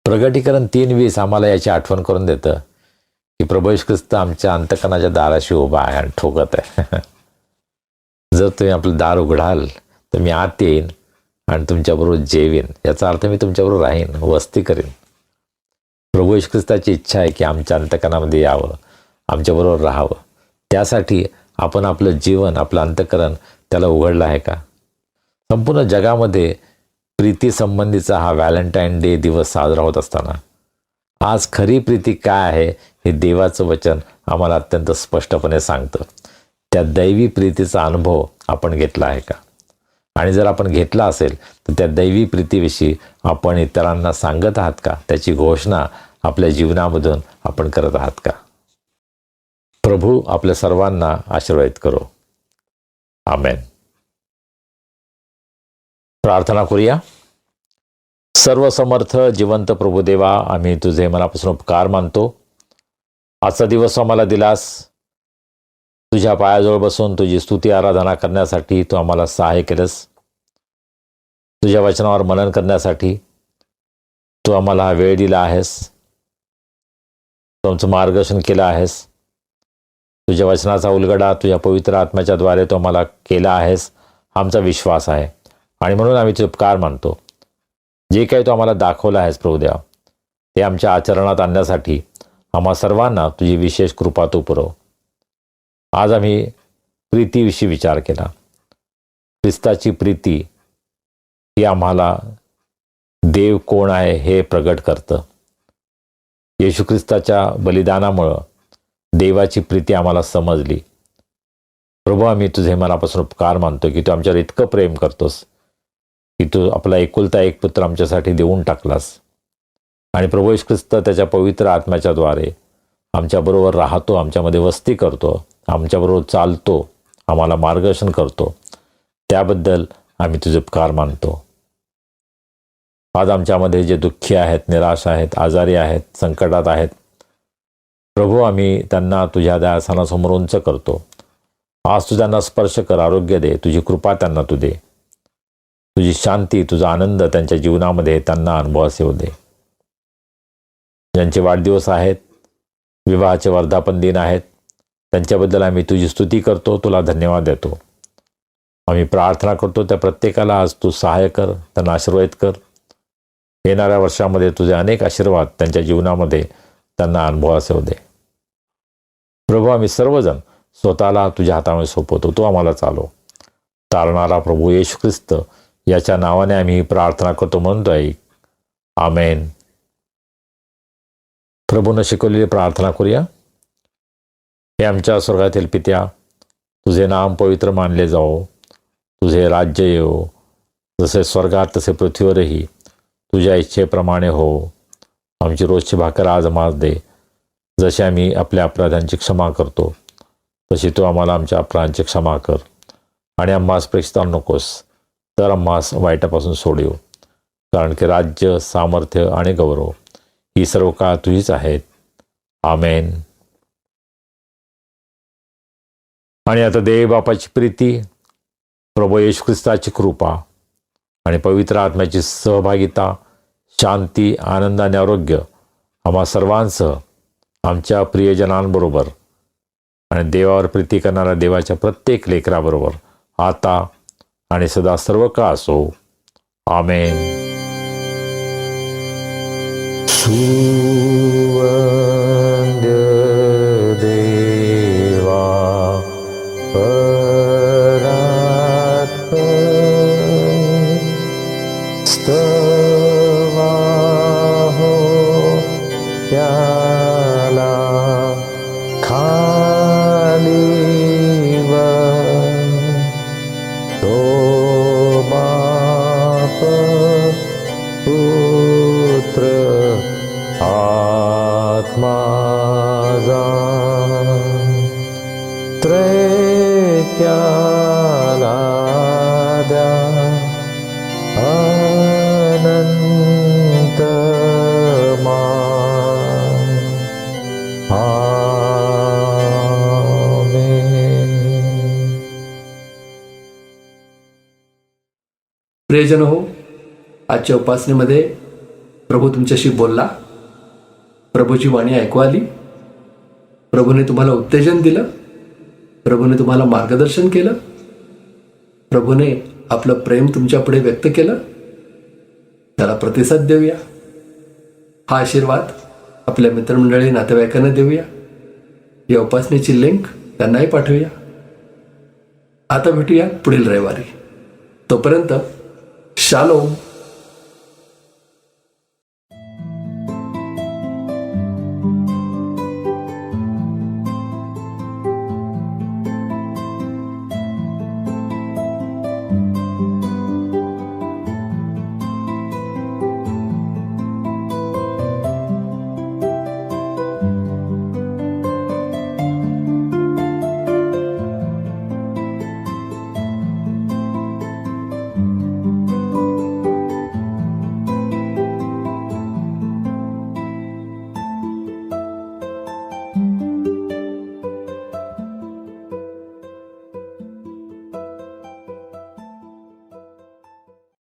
प्रगटीकरण 3:20 आम्हाला याची आठवण करून देतं की प्रभू येशू ख्रिस्त आमच्या अंतकरणाच्या दाराशी उभा आहे आणि ठोकत आहे. जर तुम्ही आपलं दार उघडाल तर मी आत येईन आणि तुमच्याबरोबर जेवीन. याचा अर्थ मी तुमच्याबरोबर राहीन, वस्ती करीन. प्रभू येशू ख्रिस्ताची इच्छा आहे की आमच्या अंतकरणामध्ये यावं, आमच्याबरोबर राहावं. त्यासाठी आपण आपलं जीवन, आपलं अंतकरण त्याला उघडलं आहे का? संपूर्ण जगामध्ये प्रीती संबंधीचा हा व्हॅलेंटाईन डे दिवस साजरा होत असताना आज खरी प्रीती काय आहे हे देवाचं वचन आम्हाला अत्यंत स्पष्टपणे सांगतं. त्या दैवी प्रीतीचा अनुभव आपण घेतला आहे का? आणि जर आपण घेतला असेल तर त्या दैवी प्रीतीविषयी आपण इतरांना सांगत आहात का? त्याची घोषणा आपल्या जीवनामधून आपण करत आहात का? प्रभू आपल्या सर्वांना आशीर्वादित करो. आमेन. प्रार्थना करूया. सर्वसमर्थ जिवंत प्रभुदेवा, आम्ही तुझे मनापासून उपकार मानतो. आजचा दिवस आम्हाला दिलास. तुझ्या पायाजवळ बसून तुझी स्तुती आराधना करण्यासाठी तू आम्हाला सहाय्य केलंस. तुझ्या वचनावर मनन करण्यासाठी तू आम्हाला हा वेळ दिला आहेस. तू आमचं मार्गदर्शन केलं आहेस. तुझ्या वचनाचा उलगडा तुझ्या पवित्र आत्म्याच्या द्वारे तू आम्हाला केला आहेस, आमचा विश्वास आहे. आणि म्हणून आम्ही तुझे उपकार मानतो. जे काही तू आम्हाला दाखवलं आहेस प्रभुदेवा, ते आमच्या आचरणात आणण्यासाठी आम्हा सर्वांना तुझी विशेष कृपा तू पुरव. आज आम्ही प्रीतीविषयी विचार केला. ख्रिस्ताची प्रीती ही आम्हाला देव कोण आहे हे प्रगट करतं. येशू ख्रिस्ताच्या बलिदानामुळं देवाची प्रीती आम्हाला समजली. प्रभू, आम्ही तुझे मनापासून उपकार मानतो की तू आमच्यावर इतकं प्रेम करतोस की तू आपला एकुलता एक पुत्र आमच्यासाठी देऊन टाकलास. आणि प्रभू येशू ख्रिस्त त्याच्या पवित्र आत्म्याच्या द्वारे आमच्याबरोबर राहतो, आमच्यामध्ये वस्ती करतो, आमच्याबरोबर चालतो, आम्हाला मार्गदर्शन करतो. त्याबद्दल आम्ही तुझे उपकार मानतो. आज आमच्यामध्ये जे दुःखी आहेत, निराश आहेत, आजारी आहेत, संकटात आहेत, प्रभू आम्ही त्यांना तुझ्या दयासनासमोर उंच करतो. आज तू त्यांना स्पर्श कर, आरोग्य दे, तुझी कृपा त्यांना तू दे. तुझी शांती, तुझा आनंद त्यांच्या जीवनामध्ये त्यांना अनुभवास येऊ दे. ज्यांचे वाढदिवस आहेत, विवाहाचे वर्धापन दिन आहेत, त्यांच्याबद्दल आम्ही तुझी स्तुती करतो, तुला धन्यवाद देतो. आम्ही प्रार्थना करतो त्या प्रत्येकाला आज तू सहाय्य कर, त्यांना आशीर्वादित कर. येणाऱ्या वर्षामध्ये तुझे अनेक आशीर्वाद त्यांच्या जीवनामध्ये त्यांना अनुभवास येऊ दे. प्रभू, आम्ही सर्वजण स्वतःला तुझ्या हातामध्ये सोपवतो. तू आम्हाला चालव. तारणारा प्रभू येशू ख्रिस्त याच्या नावाने आम्ही प्रार्थना करतो, म्हणतोय आमेन. प्रभूनं शिकवलेली प्रार्थना करूया. हे आमच्या स्वर्गातील पित्या, तुझे नाम पवित्र मानले जाओ, तुझे राज्य येवो, जसे स्वर्गात तसे पृथ्वीवरही तुझ्या इच्छेप्रमाणे हो. आमची रोजची भाकर आज आम्हाला दे. जसे आम्ही आपल्या अपराधांची क्षमा करतो तशी तू आम्हाला आमच्या अपराधांची क्षमा कर. आणि आम्हास परीक्षित आणू नकोस, तर आम्हास वाईटापासून सोडव. कारण की राज्य, सामर्थ्य आणि गौरव ही सर्व काळ तुझीच आहेत. आमेन. आणि आता देव बापाची प्रीती, प्रभू येशू ख्रिस्ताची कृपा आणि पवित्र आत्म्याची सहभागिता, शांती, आनंद आणि आरोग्य आम्हा सर्वांसह आमच्या प्रियजनांबरोबर आणि देवावर प्रीती करणाऱ्या देवाच्या प्रत्येक लेकराबरोबर आता आणि सदा सर्व काळ असो. आमेन. सुवंद्य देवा स्तवा हो त्याला खाली तो बाप पुत्र आत्मा जा त्रैत्याला द्या अनंत मान. आमेन. प्रियजन हो, आजच्या उपासनेमध्ये प्रभू तुमच्याशी बोलला, प्रभूची वाणी ऐकू आली, प्रभूने तुम्हाला उत्तेजन दिलं, प्रभूने तुम्हाला मार्गदर्शन केलं, प्रभूने आपलं प्रेम तुमच्या पुढे व्यक्त केलं. त्याला प्रतिसाद देऊया. हा आशीर्वाद आपल्या मित्रमंडळी नातेवाईकांना देऊया. या उपासनेची लिंक त्यांनाही पाठवूया. आता भेटूया पुढील रविवारी. तोपर्यंत शालोम.